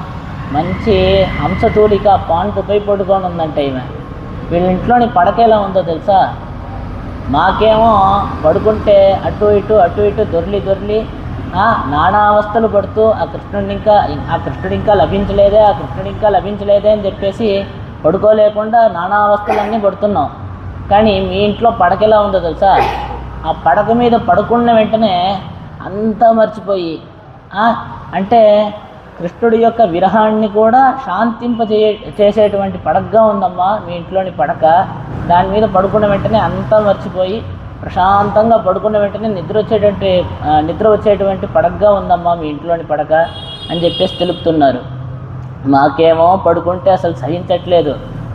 మంచి హంసతూలిక పాంటుపై పడుకొని ఉందంటే ఈమె. వీళ్ళ ఇంట్లోని పడక ఎలా ఉందో తెలుసా, మాకేమో పడుకుంటే అటు ఇటు దొర్లి నానా అవస్థలు పడుతూ ఆ కృష్ణుడు ఇంకా లభించలేదే అని చెప్పేసి పడుకోలేకుండా నానా అవస్థలన్నీ పడుతున్నాం. కానీ మీ ఇంట్లో పడక ఎలా ఉందో తెలుసా, ఆ పడక మీద పడుకున్న వెంటనే అంతా మర్చిపోయి, అంటే కృష్ణుడి యొక్క విరహాన్ని కూడా చేసేటువంటి పడకగా ఉందమ్మా మీ ఇంట్లోని పడక. దాని మీద పడుకున్న వెంటనే అంతా మర్చిపోయి ప్రశాంతంగా పడుకున్న వెంటనే నిద్ర వచ్చేటువంటి పడకగా ఉందమ్మా మీ ఇంట్లోని పడక అని చెప్పేసి తెలుపుతున్నారు. మాకేమో పడుకుంటే అసలు సహించట్లేదు,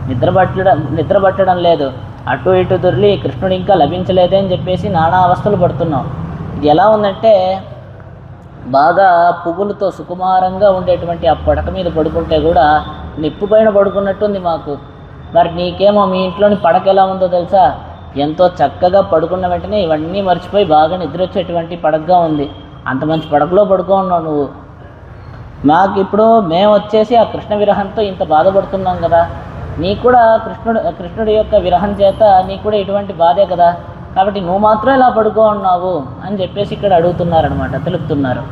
నిద్ర పట్టడం లేదు, అటు ఇటు దొర్లి కృష్ణుడు ఇంకా లభించలేదే అని చెప్పేసి నానా అవస్థలు పడుతున్నాం. ఇది ఎలా ఉందంటే, బాగా పువ్వులతో సుకుమారంగా ఉండేటువంటి ఆ పడక మీద పడుకుంటే కూడా నిప్పు పైన పడుకున్నట్టుంది మాకు. మరి నీకేమో మీ ఇంట్లోని పడక ఎలా ఉందో తెలుసా, ఎంతో చక్కగా పడుకున్న వెంటనే ఇవన్నీ మర్చిపోయి బాగా నిద్ర వచ్చేటువంటి పడకగా ఉంది. అంత మంచి పడకలో పడుకో ఉన్నావు నువ్వు. మాకు ఇప్పుడు మేము వచ్చేసి ఆ కృష్ణ విరహంతో ఇంత బాధపడుతున్నాం కదా, నీకు కూడా కృష్ణుడి యొక్క విరహం చేత నీకు కూడా ఇటువంటి బాధే కదా, కాబట్టి నువ్వు మాత్రం ఇలా పడుకో ఉన్నావు అని చెప్పేసి ఇక్కడ అడుగుతున్నారనమాట, తెలుపుతున్నారు.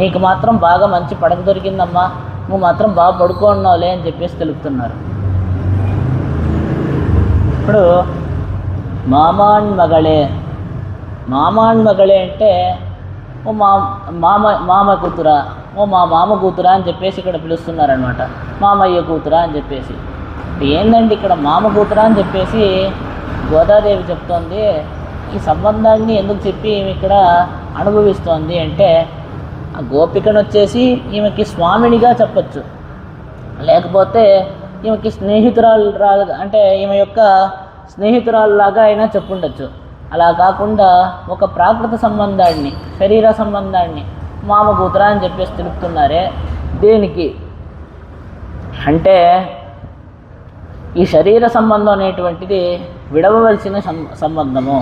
నీకు మాత్రం బాగా మంచి పడక దొరికిందమ్మా, నువ్వు మాత్రం బాగా పడుకో ఉన్నావులే అని చెప్పేసి తెలుపుతున్నారు. ఇప్పుడు మామాన్మగళే అంటే ఓ మామ కూతురా, ఓ మా మామ కూతురా అని చెప్పేసి ఇక్కడ పిలుస్తున్నారనమాట, మామయ్య కూతురా అని చెప్పేసి. ఏందండి ఇక్కడ మామ కూతురా అని చెప్పేసి గోదాదేవి చెప్తోంది. ఈ సంబంధాన్ని ఎందుకు చెప్పి ఈమె ఇక్కడ అనుభవిస్తోంది అంటే, ఆ గోపికను వచ్చేసి ఈమెకి స్వామినిగా చెప్పచ్చు, లేకపోతే ఈమెకి స్నేహితురాలు అంటే ఈమె యొక్క స్నేహితురాలులాగా అయినా చెప్పుండొచ్చు. అలా కాకుండా ఒక ప్రాకృత సంబంధాన్ని, శరీర సంబంధాన్ని మామ కూతురా అని చెప్పేసి తెలుపుతున్నారే. దేనికి అంటే ఈ శరీర సంబంధం అనేటువంటిది విడవవలసిన సంబంధము,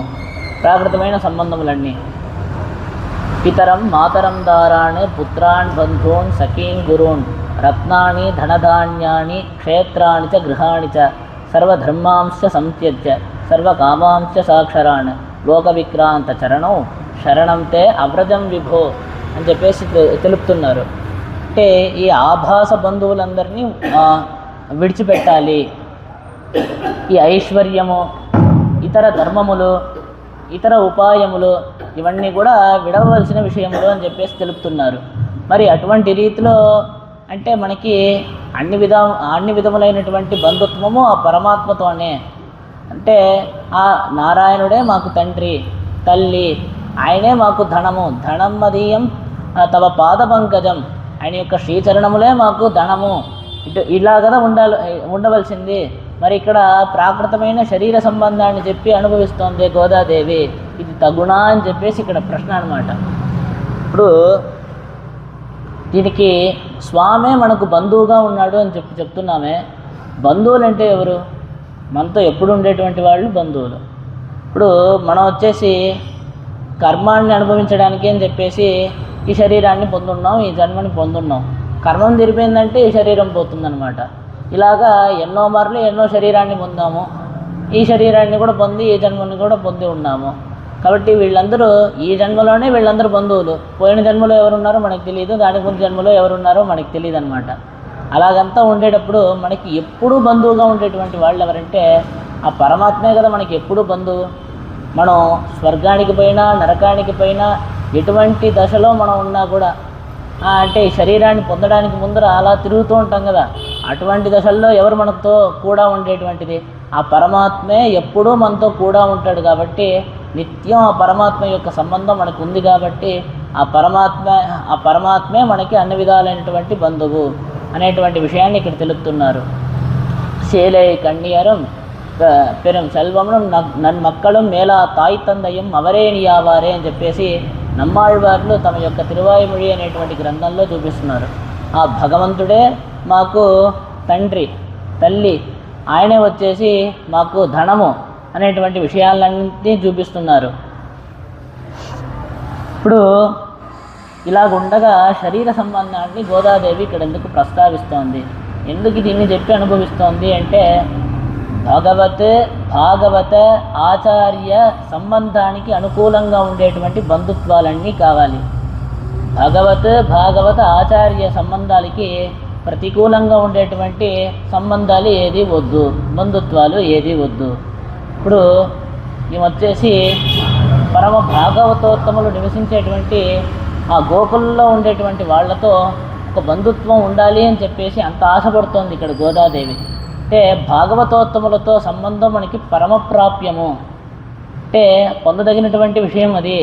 ప్రాకృతమైన సంబంధములన్నీ. పితరం మాతరం దారాణి పుత్రాన్ బంధూన్ సఖీన్ గురూన్ రత్నాని ధనధాన్యాని క్షేత్రాని చ గృహాణి చ సర్వధర్మాంశ సంత్యజ్య సర్వకామాంశ సాక్షరాన్ లోకవిక్రాంత చరణం శరణం తే అవ్రజం విభో అని చెప్పేసి తెలుపుతున్నారు. అంటే ఈ ఆభాస బంధువులందరినీ విడిచిపెట్టాలి, ఈ ఐశ్వర్యము, ఇతర ధర్మములు, ఇతర ఉపాయములు ఇవన్నీ కూడా విడవలసిన విషయములు అని చెప్పేసి తెలుపుతున్నారు. మరి అటువంటి రీతిలో అంటే మనకి అన్ని విధములైనటువంటి బంధుత్వము ఆ పరమాత్మతోనే. అంటే ఆ నారాయణుడే మాకు తండ్రి తల్లి, ఆయనే మాకు ధనం మదీయం తవ పాద పంకజం, ఆయన యొక్క శ్రీచరణములే మాకు ధనము, ఇలా కదా ఉండవలసింది. మరి ఇక్కడ ప్రాకృతమైన శరీర సంబంధాన్ని చెప్పి అనుభవిస్తోంది గోదాదేవి, ఇది తగునా అని చెప్పేసి ఇక్కడ ప్రశ్న అనమాట. ఇప్పుడు దీనికి స్వామే మనకు బంధువుగా ఉన్నాడు అని చెప్తున్నామే. బంధువులు అంటే ఎవరు? మనతో ఎప్పుడు ఉండేటువంటి వాళ్ళు బంధువులు. ఇప్పుడు మనం వచ్చేసి కర్మాన్ని అనుభవించడానికి అని చెప్పేసి ఈ శరీరాన్ని పొందున్నాం, ఈ జన్మని పొందున్నాం. కర్మం తీరిపోయిందంటే ఈ శరీరం పోతుందన్నమాట. ఇలాగా ఎన్నో మార్లు ఎన్నో శరీరాన్ని పొందాము, ఈ శరీరాన్ని కూడా పొంది ఈ జన్మని కూడా పొంది ఉన్నాము. కాబట్టి వీళ్ళందరూ ఈ జన్మలోనే వీళ్ళందరూ బంధువులు. పోయిన జన్మలో ఎవరున్నారో మనకు తెలియదు, దానికి ముందు జన్మలో ఎవరున్నారో మనకు తెలియదు అనమాట. అలాగంతా ఉండేటప్పుడు మనకి ఎప్పుడూ బంధువుగా ఉండేటువంటి వాళ్ళు ఎవరంటే ఆ పరమాత్మే కదా మనకి ఎప్పుడూ బంధువు. మనం స్వర్గానికి పోయినా నరకానికి పోయినా ఎటువంటి దశలో మనం ఉన్నా కూడా అంటే ఈ శరీరాన్ని పొందడానికి ముందర అలా తిరుగుతూ ఉంటాం కదా, అటువంటి దశల్లో ఎవరు మనతో కూడా ఉండేటువంటిది ఆ పరమాత్మే ఎప్పుడూ మనతో కూడా ఉంటాడు. కాబట్టి నిత్యం ఆ పరమాత్మ యొక్క సంబంధం మనకు ఉంది. కాబట్టి ఆ పరమాత్మే మనకి అన్ని విధాలైనటువంటి బంధువు అనేటువంటి విషయాన్ని ఇక్కడ తెలుపుతున్నారు. சேலை கண்ணியரும் பெரும் సెల్వమును నన్మక్కళం మేళా తాయి తందయం అవరేనియావారే అని చెప్పేసి నమ్మాళ్వార్లు తమ యొక్క తిరువాయిమొഴി అనేటువంటి గ్రంథంలో చూపిస్తున్నారు. ఆ భగవంతుడే మాకు తండ్రి, తల్లి, ఆయనే వచ్చేసి మాకు ధనము అనేటువంటి విషయాలన్నీ చూపిస్తున్నారు. ఇప్పుడు ఇలాగుండగా శరీర సంబంధాన్ని గోదాదేవి ఇక్కడ ఎందుకు ప్రస్తావిస్తోంది, ఎందుకు దీన్ని చెప్పి అనుభవిస్తోంది అంటే భాగవత ఆచార్య సంబంధానికి అనుకూలంగా ఉండేటువంటి బంధుత్వాలన్నీ కావాలి. భాగవత ఆచార్య సంబంధాలకి ప్రతికూలంగా ఉండేటువంటి సంబంధాలు ఏది వద్దు, బంధుత్వాలు ఏది వద్దు. ఇప్పుడు ఈమె వచ్చేసి పరమ భాగవతోత్తములు నివసించేటువంటి ఆ గోకులంలో ఉండేటువంటి వాళ్లతో ఒక బంధుత్వం ఉండాలి అని చెప్పేసి అంత ఆశపడుతోంది ఇక్కడ గోదాదేవి. అంటే భాగవతోత్తములతో సంబంధం మనకి పరమప్రాప్యము, అంటే పొందదగినటువంటి విషయం అది.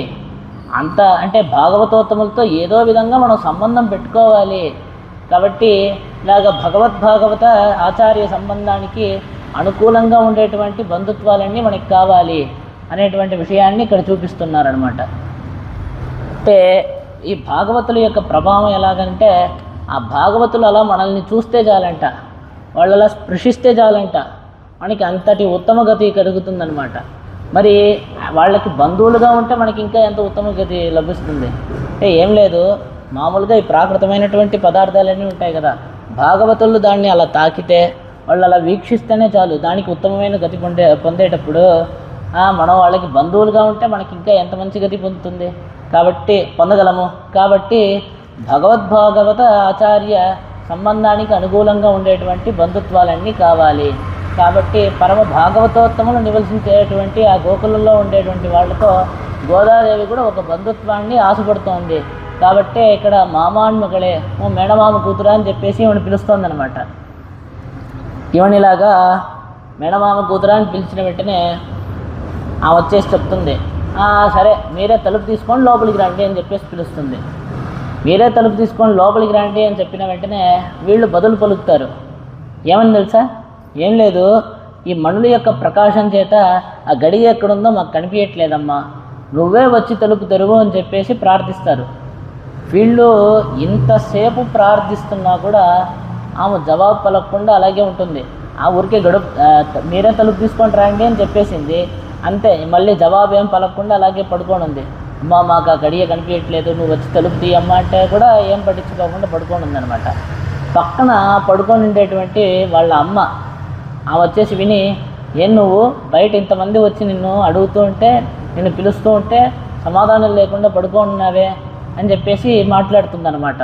అంత అంటే భాగవతోత్తములతో ఏదో విధంగా మనం సంబంధం పెట్టుకోవాలి. కాబట్టి ఇలాగ భగవత ఆచార్య సంబంధానికి అనుకూలంగా ఉండేటువంటి బంధుత్వాలన్నీ మనకి కావాలి అనేటువంటి విషయాన్ని ఇక్కడ చూపిస్తున్నారనమాట. అంటే ఈ భాగవతుల యొక్క ప్రభావం ఎలాగంటే ఆ భాగవతులు అలా మనల్ని చూస్తే చాలంట, వాళ్ళు అలా స్పృశిస్తే చాలంట, మనకి అంతటి ఉత్తమ గతి కలుగుతుందనమాట. మరి వాళ్ళకి బంధువులుగా ఉంటే మనకి ఇంకా ఎంత ఉత్తమ గతి లభిస్తుంది అంటే ఏం లేదు, మామూలుగా ఈ ప్రాకృతమైనటువంటి పదార్థాలన్నీ ఉంటాయి కదా, భాగవతులు దాన్ని అలా తాకితే వాళ్ళు అలా వీక్షిస్తేనే చాలు దానికి ఉత్తమమైన గతి పొందేటప్పుడు మనం వాళ్ళకి బంధువులుగా ఉంటే మనకి ఇంకా ఎంత మంచి గతి పొందుతుంది, కాబట్టి పొందగలము. కాబట్టి భాగవత ఆచార్య సంబంధానికి అనుకూలంగా ఉండేటువంటి బంధుత్వాలన్నీ కావాలి. కాబట్టి పరమ భాగవతోత్తములు నివసించేటువంటి ఆ గోకులంలో ఉండేటువంటి వాళ్ళతో గోదాదేవి కూడా ఒక బంధుత్వాన్ని ఆశపడుతోంది. కాబట్టి ఇక్కడ మామాన్మగళే మేనమామ కూతురా అని చెప్పేసి ఈమెను పిలుస్తోందనమాట. ఈవనిలాగా మేనమామ కూతురా అని పిలిచిన వెంటనే ఆమె వచ్చేసి చెప్తుంది, సరే మీరే తలుపు తీసుకొని లోపలికి రండి అని చెప్పేసి పిలుస్తుంది. మీరే తలుపు తీసుకొని లోపలికి రండి అని చెప్పిన వెంటనే వీళ్ళు బదులు పలుకుతారు. ఏమని తెలుసా, ఏం లేదు, ఈ మణుల యొక్క ప్రకాశం చేత ఆ గడి ఎక్కడుందో మాకు కనిపించట్లేదమ్మా, నువ్వే వచ్చి తలుపు తెరువు అని చెప్పేసి ప్రార్థిస్తారు. వీళ్ళు ఇంతసేపు ప్రార్థిస్తున్నా కూడా ఆమె జవాబు పలకకుండా అలాగే ఉంటుంది. ఆ ఊరికే మీరే తలుపు తీసుకొని రండి అని చెప్పేసింది అంతే, మళ్ళీ జవాబు ఏం పలకకుండా అలాగే పడుకొని ఉంది. అమ్మ మాకు ఆ గడియ కనిపించట్లేదు, నువ్వు వచ్చి తలుపు తీయమ్మ అంటే కూడా ఏం పట్టించుకోకుండా పడుకొని ఉందనమాట. పక్కన పడుకొని ఉండేటువంటి వాళ్ళ అమ్మ ఆమె వచ్చేసి విని, ఏం నువ్వు బయట ఇంతమంది వచ్చి నిన్ను అడుగుతూ ఉంటే, నిన్ను పిలుస్తూ ఉంటే సమాధానం లేకుండా పడుకొని ఉన్నావే అని చెప్పేసి మాట్లాడుతుందన్నమాట.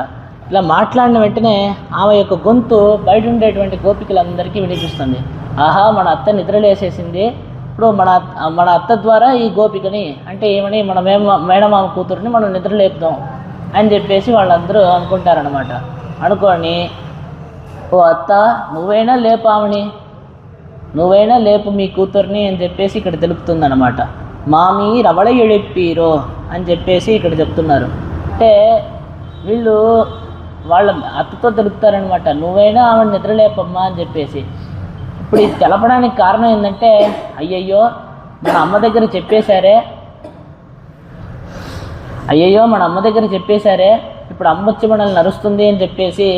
ఇలా మాట్లాడిన వెంటనే ఆమె యొక్క గొంతు బయట ఉండేటువంటి గోపికలందరికీ వినిపిస్తుంది. ఆహా, మన అత్త నిద్రలేసేసింది, ఇప్పుడు మన అత్త ద్వారా ఈ గోపికని అంటే ఏమని మన మేనమామ కూతురుని మనం నిద్రలేపుదాం అని చెప్పేసి వాళ్ళందరూ అనుకుంటారనమాట. అనుకోని, ఓ అత్త నువ్వైనా లేపామని, నువ్వైనా లేపు మీ కూతుర్ని అని చెప్పేసి ఇక్కడ తెలుపుతుందన్నమాట. మామీ రవళ ఎడిప్పీరో అని చెప్పేసి ఇక్కడ చెప్తున్నారు. అంటే వీళ్ళు వాళ్ళ అత్తతో తెలుపుతారనమాట, నువ్వైనా ఆమెను నిద్రలేపమ్మా అని చెప్పేసి. ఇప్పుడు ఇది తెలపడానికి కారణం ఏంటంటే, అయ్యయ్యో మన అమ్మ దగ్గర చెప్పేశారే, ఇప్పుడు అమ్మ వచ్చి మనల్ని నరుస్తుంది అని చెప్పేసి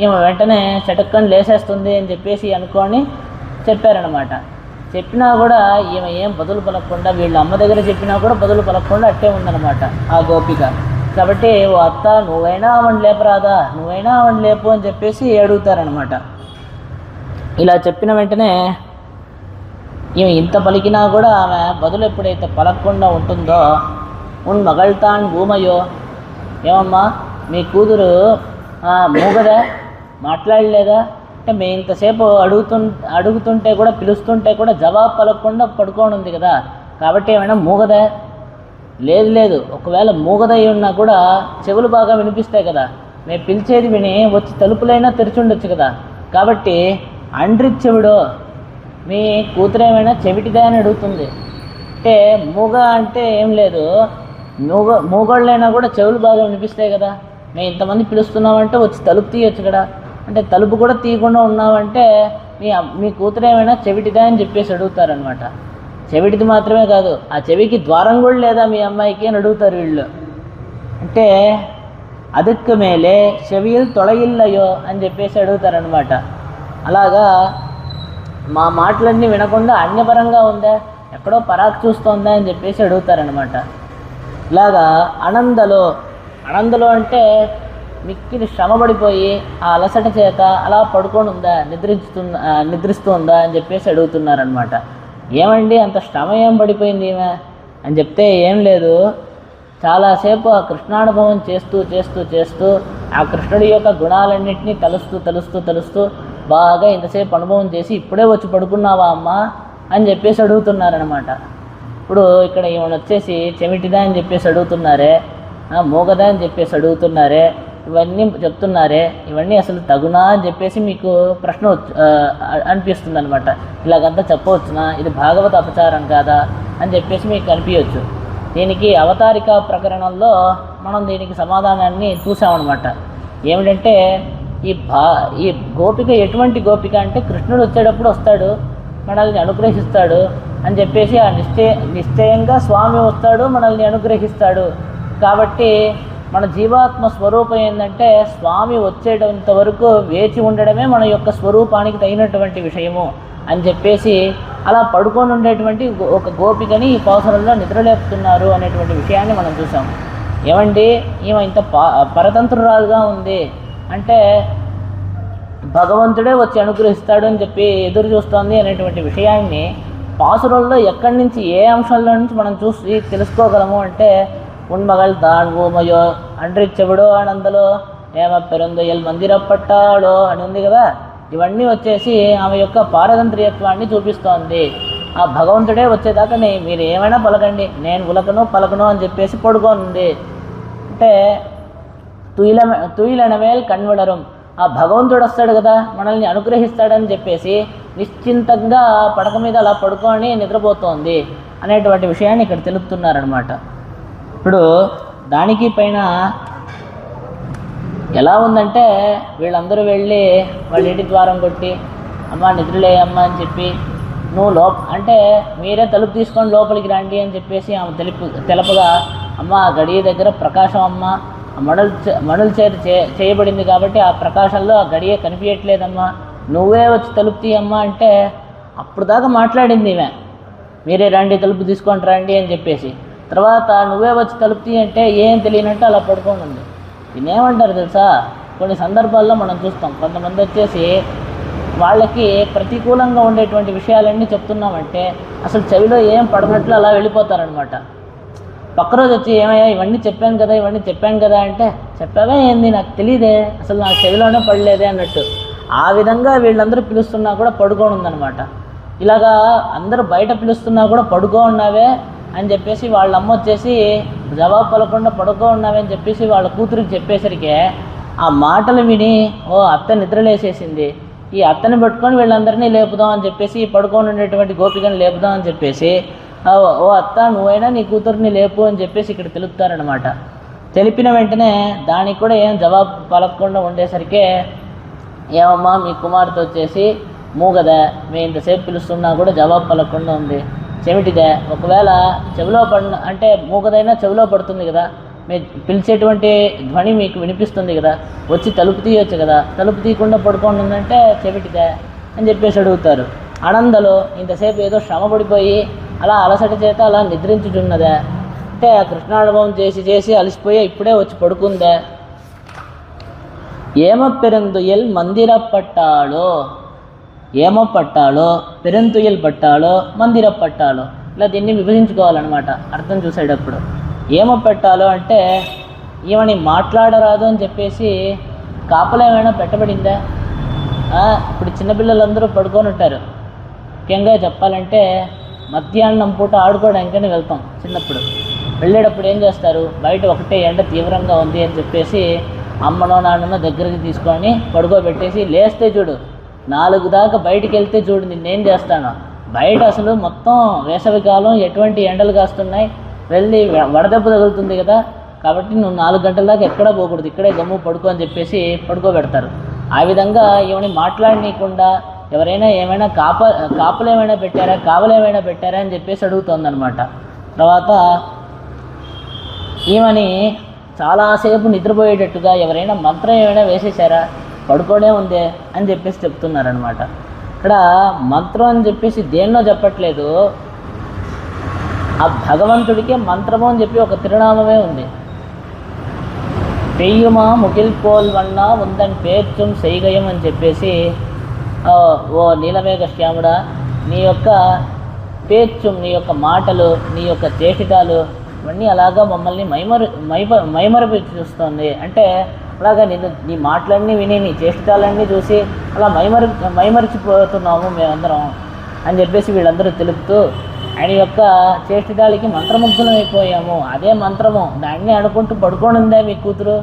ఈమె వెంటనే చటుక్కని లేసేస్తుంది అని చెప్పేసి అనుకొని చెప్పారనమాట. చెప్పినా కూడా ఈమె ఏం బదులు పలకకుండా, వీళ్ళ అమ్మ దగ్గర చెప్పినా కూడా బదులు పలకకుండా అట్టే ఉందన్నమాట ఆ గోపిక. కాబట్టి ఓ అత్త నువ్వైనా ఆమెను లేపరాదా, నువ్వైనా ఆమెను లేపు అని చెప్పేసి అడుగుతారనమాట. ఇలా చెప్పిన వెంటనే ఈమె ఇంత పలికినా కూడా ఆమె బదులు ఎప్పుడైతే పలకకుండా ఉంటుందో, ఉన్ మగళ్తాన్ భూమయో, ఏమమ్మా మీ కూతురు మూగదా, మాట్లాడలేదా అంటే, మేము ఇంతసేపు అడుగుతుంటే కూడా, పిలుస్తుంటే కూడా జవాబు పలకకుండా పడుకొని ఉంది కదా, కాబట్టి ఏమైనా మూగదా? లేదు, ఒకవేళ మూగదై ఉన్నా కూడా చెవులు బాగా వినిపిస్తాయి కదా, మేము పిలిచేది విని వచ్చి తలుపులైనా తెరిచుండొచ్చు కదా, కాబట్టి అండ్రి చెవిడో, మీ కూతురు ఏమైనా చెవిటిదా అని అడుగుతుంది. అంటే మూగ అంటే ఏం లేదు, మూగోళ్ళైనా కూడా చెవులు బాగా వినిపిస్తాయి కదా, మేము ఇంతమంది పిలుస్తున్నామంటే వచ్చి తలుపు తీయొచ్చు కదా, అంటే తలుపు కూడా తీయకుండా ఉన్నామంటే మీ కూతురు ఏమైనా చెవిటిదా అని చెప్పేసి అడుగుతారనమాట. చెవిటిది మాత్రమే కాదు, ఆ చెవికి ద్వారం కూడా లేదా మీ అమ్మాయికి అని అడుగుతారు వీళ్ళు. అంటే అదుక్కు మేలే చెవియలు తొలగిల్లయో అని చెప్పేసి అడుగుతారనమాట. అలాగా మా మాటలన్నీ వినకుండా అన్యపరంగా ఉందా, ఎక్కడో పరాకు చూస్తోందా అని చెప్పేసి అడుగుతారనమాట. ఇలాగా అనందలో అంటే మిక్కిలి శ్రమపడిపోయి ఆ అలసట చేత అలా పడుకొని ఉందా, నిద్రిస్తుందా అని చెప్పేసి అడుగుతున్నారనమాట. ఏమండి అంత శ్రమ ఏం పడిపోయింది ఈమె అని చెప్తే, ఏం లేదు, చాలాసేపు ఆ కృష్ణానుభవం చేస్తూ ఆ కృష్ణుడి యొక్క గుణాలన్నింటినీ తలుస్తూ బాగా ఇంతసేపు అనుభవం చేసి ఇప్పుడే వచ్చి పడుకున్నావా అమ్మా అని చెప్పేసి అడుగుతున్నారనమాట. ఇప్పుడు ఇక్కడ ఈమెను వచ్చేసి చెమిటిదా అని చెప్పేసి అడుగుతున్నారే, మోగదా అని చెప్పేసి అడుగుతున్నారే, ఇవన్నీ చెప్తున్నారే, ఇవన్నీ అసలు తగునా అని చెప్పేసి మీకు ప్రశ్న అనిపిస్తుంది అనమాట. ఇలాగంతా చెప్పవచ్చునా, ఇది భాగవత అపచారం కాదా అని చెప్పేసి మీకు అనిపించవచ్చు. దీనికి అవతారిక ప్రకరణంలో మనం దీనికి సమాధానాన్ని చూసామన్నమాట. ఏమిటంటే ఈ గోపిక ఎటువంటి గోపిక అంటే, కృష్ణుడు వచ్చేటప్పుడు వస్తాడు, మనల్ని అనుగ్రహిస్తాడు అని చెప్పేసి ఆ నిశ్చయంగా స్వామి వస్తాడు, మనల్ని అనుగ్రహిస్తాడు. కాబట్టి మన జీవాత్మ స్వరూపం ఏంటంటే, స్వామి వచ్చేటంత వరకు వేచి ఉండడమే మన యొక్క స్వరూపానికి తగినటువంటి విషయము అని చెప్పేసి అలా పడుకొని ఉండేటువంటి ఒక గోపికని ఈ పాసురంలో నిద్రలేపుతున్నారు అనేటువంటి విషయాన్ని మనం చూసాం. ఏమండి ఈమె ఇంత పరతంత్రురాలుగా ఉంది అంటే, భగవంతుడే వచ్చి అనుగ్రహిస్తాడు అని చెప్పి ఎదురు చూస్తోంది అనేటువంటి విషయాన్ని పాసురంలో ఎక్కడి నుంచి, ఏ అంశాల్లో నుంచి మనం చూసి తెలుసుకోగలము అంటే, ఉన్మగల్ తాన్ భూమయో అండ్రి చెవిడో అనందలో ఏమ పెరందొయ్యల్ మందిరపట్టాడో అని ఉంది కదా. ఇవన్నీ వచ్చేసి ఆమె యొక్క పారతంత్రియత్వాన్ని చూపిస్తోంది. ఆ భగవంతుడే వచ్చేదాకా మీరు ఏమైనా పలకండి, నేను పలకను అని చెప్పేసి పడుకోనుంది. అంటే తుయిలనవేల్ కన్వడరం, ఆ భగవంతుడు వస్తాడు కదా, మనల్ని అనుగ్రహిస్తాడని చెప్పేసి నిశ్చింతంగా పడక మీద అలా పడుకొని నిద్రపోతోంది అనేటువంటి విషయాన్ని ఇక్కడ తెలుపుతున్నారనమాట. ఇప్పుడు దానికి పైన ఎలా ఉందంటే, వీళ్ళందరూ వెళ్ళి వాళ్ళ ఇంటి ద్వారం కొట్టి, అమ్మ నిద్రలేయమ్మ అని చెప్పి, నువ్వు అంటే మీరే తలుపు తీసుకొని లోపలికి రండి అని చెప్పేసి ఆమె తెలపగా, అమ్మ ఆ గడియ దగ్గర ప్రకాశం అమ్మ మణుల చేతి చేయబడింది కాబట్టి ఆ ప్రకాశంలో ఆ గడియ కనిపించట్లేదమ్మా, నువ్వే వచ్చి తలుపు తీయమ్మా అంటే, అప్పుడు దాకా మాట్లాడింది ఈమె, మీరే రండి తలుపు తీసుకొని రండి అని చెప్పేసి. తర్వాత నువ్వే వచ్చి తలుపు తీ అంటే ఏం తెలియనట్టు అలా పడుకొని ఉంది. దీన్నేమంటారు తెలుసా, కొన్ని సందర్భాల్లో మనం చూస్తాం, కొంతమంది వచ్చేసి వాళ్ళకి ప్రతికూలంగా ఉండేటువంటి విషయాలన్నీ చెప్తున్నామంటే అసలు చెవిలో ఏం పడనట్లు అలా వెళ్ళిపోతారనమాట. పక్క రోజు వచ్చి ఏమయ్యా ఇవన్నీ చెప్పాను కదా అంటే, చెప్పావే ఏంది నాకు తెలియదే, అసలు నాకు చెవిలోనే పడలేదే అన్నట్టు. ఆ విధంగా వీళ్ళందరూ పిలుస్తున్నా కూడా పడుకొని ఉందన్నమాట. ఇలాగా అందరూ బయట పిలుస్తున్నా కూడా పడుకో ఉన్నావే అని చెప్పేసి వాళ్ళ అమ్మ వచ్చేసి జవాబు పలకుండా పడుకో ఉన్నావే అని చెప్పేసి వాళ్ళ కూతురికి చెప్పేసరికి ఆ మాటలు విని, ఓ అత్త నిద్రలేసేసింది, ఈ అత్తని పట్టుకొని వీళ్ళందరినీ లేపుదాం అని చెప్పేసి, పడుకొని ఉండేటువంటి గోపికని లేపుదాం అని చెప్పేసి, ఓ అత్త నువ్వైనా నీ కూతుర్ని లేపు అని చెప్పేసి ఇక్కడ తెలుపుతారనమాట. తెలిపిన వెంటనే దానికి కూడా ఏం జవాబు పలకకుండా ఉండేసరికి, ఏమమ్మా మీ కుమార్తె వచ్చేసి మూగదా, మేము ఇంతసేపు పిలుస్తున్నా కూడా జవాబు పలకకుండా ఉంది, చెవిటిదే, ఒకవేళ చెవిలో అంటే మూగదైనా చెవిలో పడుతుంది కదా, మీరు పిలిచేటువంటి ధ్వని మీకు వినిపిస్తుంది కదా, వచ్చి తలుపు తీయొచ్చు కదా, తలుపు తీయకుండా పడుకొని ఉందంటే చెవిటిదే అని చెప్పేసి అడుగుతారు. అనందలో ఇంతసేపు ఏదో శ్రమపడిపోయి అలా అలసట చేత అలా నిద్రించుచున్నదే, అంటే ఆ కృష్ణానుభవం చేసి చేసి అలసిపోయి ఇప్పుడే వచ్చి పడుకుందే. ఏమపెరుందుయల్ మందిరపట్టాలో, ఏమపట్టాలో పెరుంతుయల్ పట్టాలో మందిరపట్టాలో, ఇలా దీన్ని విభజించుకోవాలన్నమాట అర్థం చూసేటప్పుడు. ఏమపెట్టాలో అంటే ఈమెని మాట్లాడరాదు అని చెప్పేసి కాపలా ఏమైనా పెట్టబడిందా? ఇప్పుడు చిన్నపిల్లలందరూ పడుకొని ఉంటారు. ముఖ్యంగా చెప్పాలంటే మధ్యాహ్నం పూట ఆడుకోవడానికని వెళ్తాం. చిన్నప్పుడు వెళ్ళేటప్పుడు ఏం చేస్తారు, బయట ఒకటే ఎండ తీవ్రంగా ఉంది అని చెప్పేసి అమ్మనో నాన్ననో దగ్గరికి తీసుకొని పడుకోబెట్టేసి లేస్తే చూడు 4 దాకా బయటికి వెళ్తే చూడు నిన్నేం చేస్తాను, బయట అసలు మొత్తం వేసవికాలం ఎటువంటి ఎండలు కాస్తున్నాయి, వెళ్ళి వడదెబ్బ తగులుతుంది కదా, కాబట్టి నువ్వు 4 గంటల దాకా ఎక్కడా పోకూడదు, ఇక్కడే గమ్ము పడుకో అని చెప్పేసి పడుకోబెడతారు. ఆ విధంగా ఏమని మాట్లాడనీయకుండా ఎవరైనా ఏమైనా కాపలు ఏమైనా పెట్టారా, కావలు ఏమైనా పెట్టారా అని చెప్పేసి అడుగుతుందన్నమాట. తర్వాత ఈమెని చాలాసేపు నిద్రపోయేటట్టుగా ఎవరైనా మంత్రం ఏమైనా వేసేసారా, పడుకోనే ఉందే అని చెప్పేసి చెప్తున్నారనమాట. ఇక్కడ మంత్రం అని చెప్పేసి దేన్నో చెప్పట్లేదు, ఆ భగవంతుడికే మంత్రము అని చెప్పి ఒక తిరునామమే ఉంది. పెయ్యుమా ముగిల్ పోల్ వన్న ఉందని పేర్చుం సైగయం అని చెప్పేసి, ఓ నీలమేఘ శ్యాముడా నీ యొక్క పేర్చుం, నీ యొక్క మాటలు, నీ యొక్క చేష్టితాలు ఇవన్నీ అలాగా మమ్మల్ని మైమరపి చూస్తుంది. అంటే అలాగా నీ మాటలన్నీ విని నీ చేష్టితాలన్నీ చూసి అలా మైమరిచిపోతున్నాము మేమందరం అని చెప్పేసి వీళ్ళందరూ తెలుపుతూ ఆయన యొక్క చేష్టితాలకి మంత్రముగ్ధులం అయిపోయాము, అదే మంత్రము, దాన్ని అనుకుంటూ పడుకొని ఉందే మీ కూతురు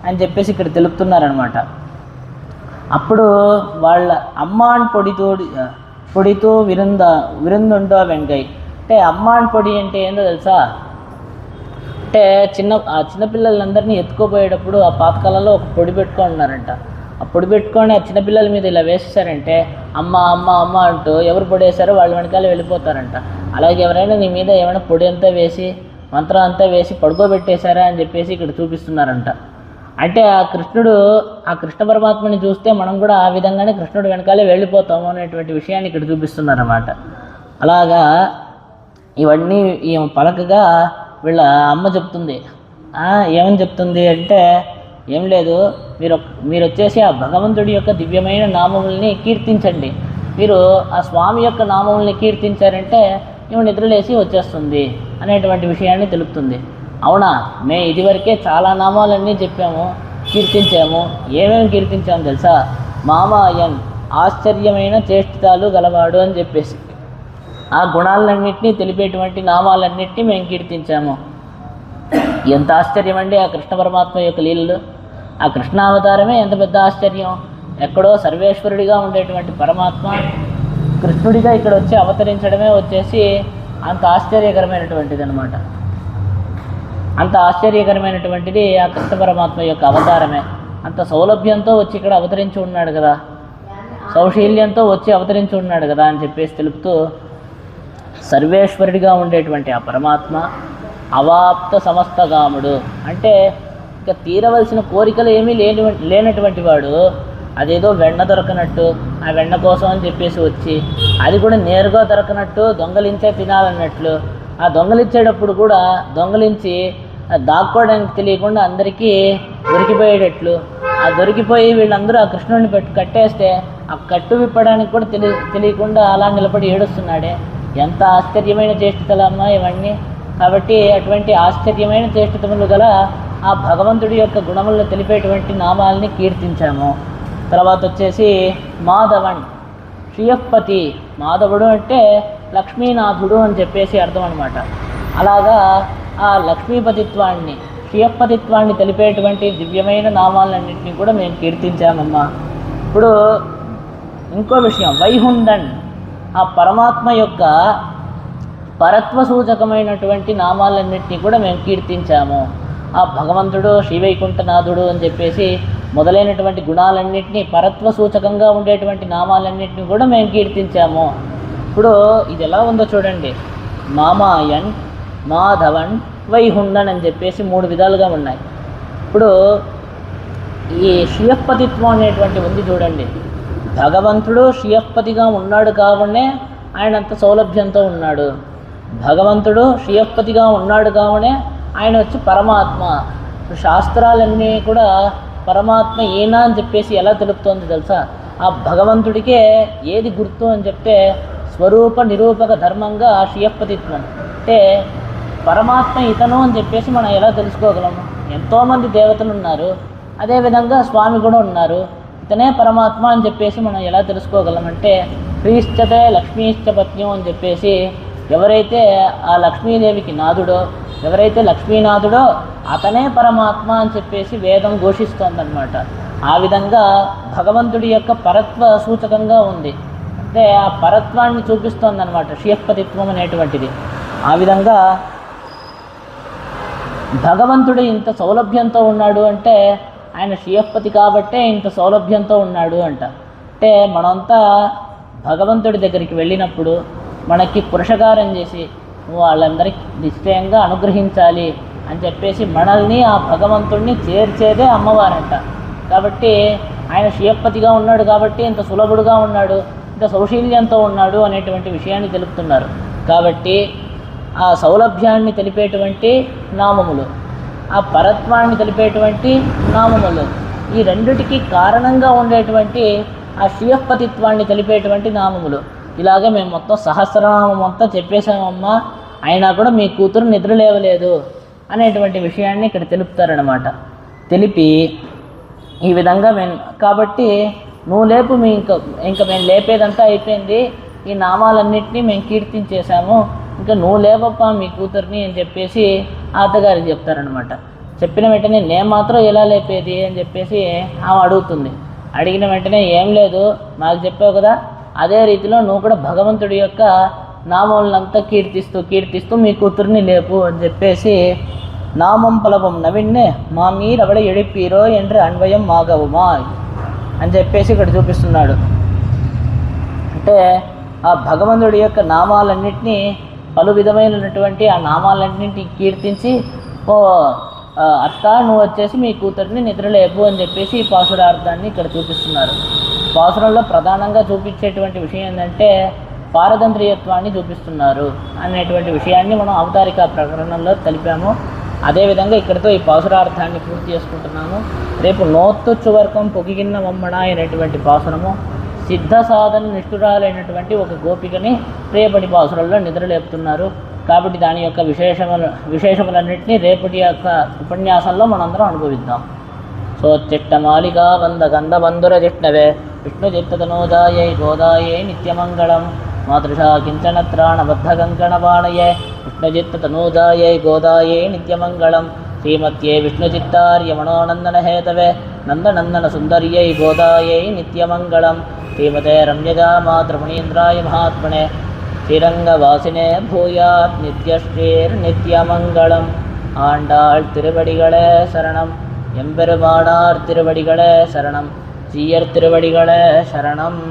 అని చెప్పేసి ఇక్కడ తెలుపుతున్నారనమాట. అప్పుడు వాళ్ళ అమ్మాన్ పొడితో విరుందుండో వెంకై, అంటే అమ్మాన్ పొడి అంటే ఏందో తెలుసా, అంటే చిన్నపిల్లలందరినీ ఎత్తుకోపోయేటప్పుడు ఆ పాతకాలంలో ఒక పొడి పెట్టుకుంటున్నారంట. ఆ పొడి పెట్టుకొని ఆ చిన్నపిల్లల మీద ఇలా వేసేసారంటే అమ్మ అమ్మ అమ్మ అంటూ ఎవరు పొడి వేసారో వాళ్ళ వెనకాల వెళ్ళిపోతారంట. అలాగే ఎవరైనా నీ మీద ఏమైనా పొడి అంతా వేసి మంత్రం అంతా వేసి పడుకోబెట్టేశారా అని చెప్పేసి ఇక్కడ చూపిస్తున్నారంట. అంటే ఆ కృష్ణ పరమాత్మని చూస్తే మనం కూడా ఆ విధంగానే కృష్ణుడు వెనకాలే వెళ్ళిపోతాము అనేటువంటి విషయాన్ని ఇక్కడ చూపిస్తున్నారన్నమాట. అలాగా ఇవన్నీ పలకగా వీళ్ళ అమ్మ చెప్తుంది. ఏమని చెప్తుంది అంటే ఏం లేదు, మీరు వచ్చేసి ఆ భగవంతుడి యొక్క దివ్యమైన నామముల్ని కీర్తించండి, మీరు ఆ స్వామి యొక్క నామముల్ని కీర్తించారంటే ఈమె నిద్రలేసి వచ్చేస్తుంది అనేటువంటి విషయాన్ని తెలుపుతుంది. అవునా, మేము ఇదివరకే చాలా నామాలన్నీ చెప్పాము, కీర్తించాము. ఏమేమి కీర్తించాము తెలుసా, మామాయన్ ఆశ్చర్యమైన చేష్టితాలు గలవాడు అని చెప్పేసి ఆ గుణాలన్నింటినీ తెలిపేటువంటి నామాలన్నింటినీ మేము కీర్తించాము. ఎంత ఆశ్చర్యం అండి ఆ కృష్ణ పరమాత్మ యొక్క లీలలు. ఆ కృష్ణావతారమే ఎంత పెద్ద ఆశ్చర్యం. ఎక్కడో సర్వేశ్వరుడిగా ఉండేటువంటి పరమాత్మ కృష్ణుడిగా ఇక్కడ వచ్చి అవతరించడమే వచ్చేసి అంత ఆశ్చర్యకరమైనటువంటిది అనమాట. అంత ఆశ్చర్యకరమైనటువంటిది ఆ కృష్ణ పరమాత్మ యొక్క అవతారమే. అంత సౌలభ్యంతో వచ్చి ఇక్కడ అవతరించి ఉన్నాడు కదా, సౌశీల్యంతో వచ్చి అవతరించి ఉన్నాడు కదా అని చెప్పేసి తెలుపుతూ, సర్వేశ్వరుడిగా ఉండేటువంటి ఆ పరమాత్మ అవాప్త సమస్తగాముడు, అంటే ఇక తీరవలసిన కోరికలు ఏమీ లేనటువంటి వాడు. అదేదో వెన్న దొరకనట్టు ఆ వెన్న కోసం అని చెప్పేసి వచ్చి అది కూడా నేరుగా దొరకనట్టు దొంగలించే తినాలన్నట్లు, ఆ దొంగలించేటప్పుడు కూడా దొంగలించి దాక్కోవడానికి తెలియకుండా అందరికీ దొరికిపోయేటట్లు, ఆ దొరికిపోయి వీళ్ళందరూ ఆ కృష్ణుడిని కట్టేస్తే ఆ కట్టు విప్పడానికి కూడా తెలియకుండా అలా నిలబడి ఏడుస్తున్నాడే. ఎంత ఆశ్చర్యమైన చేష్టితలమ్మా ఇవన్నీ. కాబట్టి అటువంటి ఆశ్చర్యమైన చేష్టితములు గల ఆ భగవంతుడి యొక్క గుణములను తెలిపేటువంటి నామాలని కీర్తించాము. తర్వాత వచ్చేసి మాధవన్ శ్రీయపతి, మాధవుడు అంటే లక్ష్మీనాథుడు అని చెప్పేసి అర్థం అనమాట. అలాగా ఆ లక్ష్మీపతిత్వాన్ని శ్రీయపతిత్వాన్ని తెలిపేటువంటి దివ్యమైన నామాలన్నింటినీ కూడా మేము కీర్తించామమ్మా. ఇప్పుడు ఇంకో విషయం, వైహుండన్ ఆ పరమాత్మ యొక్క పరత్వ సూచకమైనటువంటి నామాలన్నింటినీ కూడా మేము కీర్తించాము. ఆ భగవంతుడు శ్రీవైకుంఠనాథుడు అని చెప్పేసి మొదలైనటువంటి గుణాలన్నింటినీ పరత్వ సూచకంగా ఉండేటువంటి నామాలన్నింటినీ కూడా మేము కీర్తించాము. ఇప్పుడు ఇది ఎలా ఉందో చూడండి, మామాయన్, మాధవన్, వైహుండన్ అని చెప్పేసి 3 విధాలుగా ఉన్నాయి. ఇప్పుడు ఈ శ్రీయపతిత్వం అనేటువంటి ఉంది చూడండి, భగవంతుడు శ్రీయపతిగా ఉన్నాడు కాబట్టే ఆయన అంత సౌలభ్యంతో ఉన్నాడు. భగవంతుడు శ్రీయపతిగా ఉన్నాడు కాబట్టే ఆయన వచ్చి పరమాత్మ. శాస్త్రాలన్నీ కూడా పరమాత్మ ఈయన అని చెప్పేసి ఎలా తెలుపుతోంది తెలుసా? ఆ భగవంతుడికే ఏది గుర్తు అని చెప్తే స్వరూప నిరూపక ధర్మంగా శ్రీయపతిత్వం. అంటే పరమాత్మ ఇతను అని చెప్పేసి మనం ఎలా తెలుసుకోగలము? ఎంతోమంది దేవతలు ఉన్నారు, అదేవిధంగా స్వామి కూడా ఉన్నారు, ఇతనే పరమాత్మ అని చెప్పేసి మనం ఎలా తెలుసుకోగలమంటే శ్రీశ్చతే లక్ష్మీశ్చ పత్న్యం అని చెప్పేసి ఎవరైతే ఆ లక్ష్మీదేవికి నాథుడో, ఎవరైతే లక్ష్మీనాథుడో అతనే పరమాత్మ అని చెప్పేసి వేదం ఘోషిస్తోందన్నమాట. ఆ విధంగా భగవంతుడి యొక్క పరత్వ సూచకంగా ఉంది. అంటే ఆ పరత్వాన్ని చూపిస్తోందన్నమాట శ్రీయపతిత్వం అనేటువంటిది. ఆ విధంగా భగవంతుడు ఇంత సౌలభ్యంతో ఉన్నాడు అంటే ఆయన శ్రీయపతి కాబట్టే ఇంత సౌలభ్యంతో ఉన్నాడు అంట. అంటే మనంతా భగవంతుడి దగ్గరికి వెళ్ళినప్పుడు మనకి పురుషకారం చేసి వాళ్ళందరికీ నిశ్చయంగా అనుగ్రహించాలి అని చెప్పేసి మనల్ని ఆ భగవంతుడిని చేర్చేదే అమ్మవారంట. కాబట్టి ఆయన శ్రీయపతిగా ఉన్నాడు కాబట్టి ఇంత సులభుడుగా ఉన్నాడు, ఇంత సౌశీల్యంతో ఉన్నాడు అనేటువంటి విషయాన్ని తెలుపుతున్నారు. కాబట్టి ఆ సౌలభ్యాన్ని తెలిపేటువంటి నామములు, ఆ పరత్వాన్ని తెలిపేటువంటి నామములు, ఈ రెండిటికి కారణంగా ఉండేటువంటి ఆ శ్రీయపతిత్వాన్ని తెలిపేటువంటి నామములు. ఇలాగే మేము మొత్తం సహస్రనామం అంతా చెప్పేశామమ్మా, అయినా కూడా మీ కూతురు నిద్ర లేవలేదు అనేటువంటి విషయాన్ని ఇక్కడ తెలుపుతారనమాట. తెలిపి ఈ విధంగా మేము కాబట్టి నువ్వు లేపు, ఇంకా మేము లేపేదంతా అయిపోయింది, ఈ నామాలన్నింటినీ మేము కీర్తించేశాము, ఇంకా నువ్వు లేవప్ప మీ కూతుర్ని అని చెప్పేసి అత్తగారికి చెప్తారనమాట. చెప్పిన వెంటనే నేను మాత్రం ఎలా లేపేది అని చెప్పేసి ఆమె అడుగుతుంది. అడిగిన వెంటనే ఏం లేదు, నాకు చెప్పావు కదా, అదే రీతిలో నువ్వు కూడా భగవంతుడి యొక్క నామములంతా కీర్తిస్తూ మీ కూతుర్ని లేపు అని చెప్పేసి నామం పలవం నవిన్నే మా మీరవడ ఎడిపీరో ఎండ్రి అన్వయం మాగవుమా అని చెప్పేసి ఇక్కడ చూపిస్తున్నాడు. అంటే ఆ భగవంతుడి యొక్క నామాలన్నింటినీ పలు విధమైనటువంటి ఆ నామాలన్నింటినీ కీర్తించి అత్త నువ్వు వచ్చేసి మీ కూతురిని నిద్రలేపు అని చెప్పేసి ఈ పాసురార్థాన్ని ఇక్కడ చూపిస్తున్నారు. పాసురంలో ప్రధానంగా చూపించేటువంటి విషయం ఏంటంటే పారతంత్రియత్వాన్ని చూపిస్తున్నారు అనేటువంటి విషయాన్ని మనం అవతారిక ప్రకరణంలో తెలిపాము. అదేవిధంగా ఇక్కడితో ఈ పాసురార్థాన్ని పూర్తి చేసుకుంటున్నాము. రేపు నోత్తుచ్చువర్కం పొగిగిన్న మమ్మడ అనేటువంటి పాసురము సిద్ధ సాధన నిష్ఠురాలైనటువంటి ఒక గోపికని రేపటి పాసురంలో నిద్రలేపుతున్నారు. కాబట్టి దాని యొక్క విశేషములన్నింటినీ రేపటి యొక్క ఉపన్యాసంలో మనందరం అనుభవిద్దాం. సోచ్చిట్టమాలికా వంద గంధ బంధుర జిష్ణవే విష్ణు చిత్తతనోదాయై గోదాయై నిత్యమంగళం మాతృషా కించనత్రాణబద్ధ కంకణబాణయే విష్ణుచిత్తతనూదాయై గోదాయై నిత్యమంగళం శ్రీమత్యే విష్ణుచిత్తార్యమణోనందన హేతవే నందనందన సుందర్యై గోదాయై నిత్యమంగళం శ్రీమతే రమ్యజా మాతృమునీంద్రాయ మహాత్మనే శ్రీరంగవాసినే భూయాత్ நித்யமங்கலம். ஆண்டாள் திருவடிகளே சரணம், எம்பெருமானார் திருவடிகளே சரணம், சீயர் திருவடிகளே சரணம்.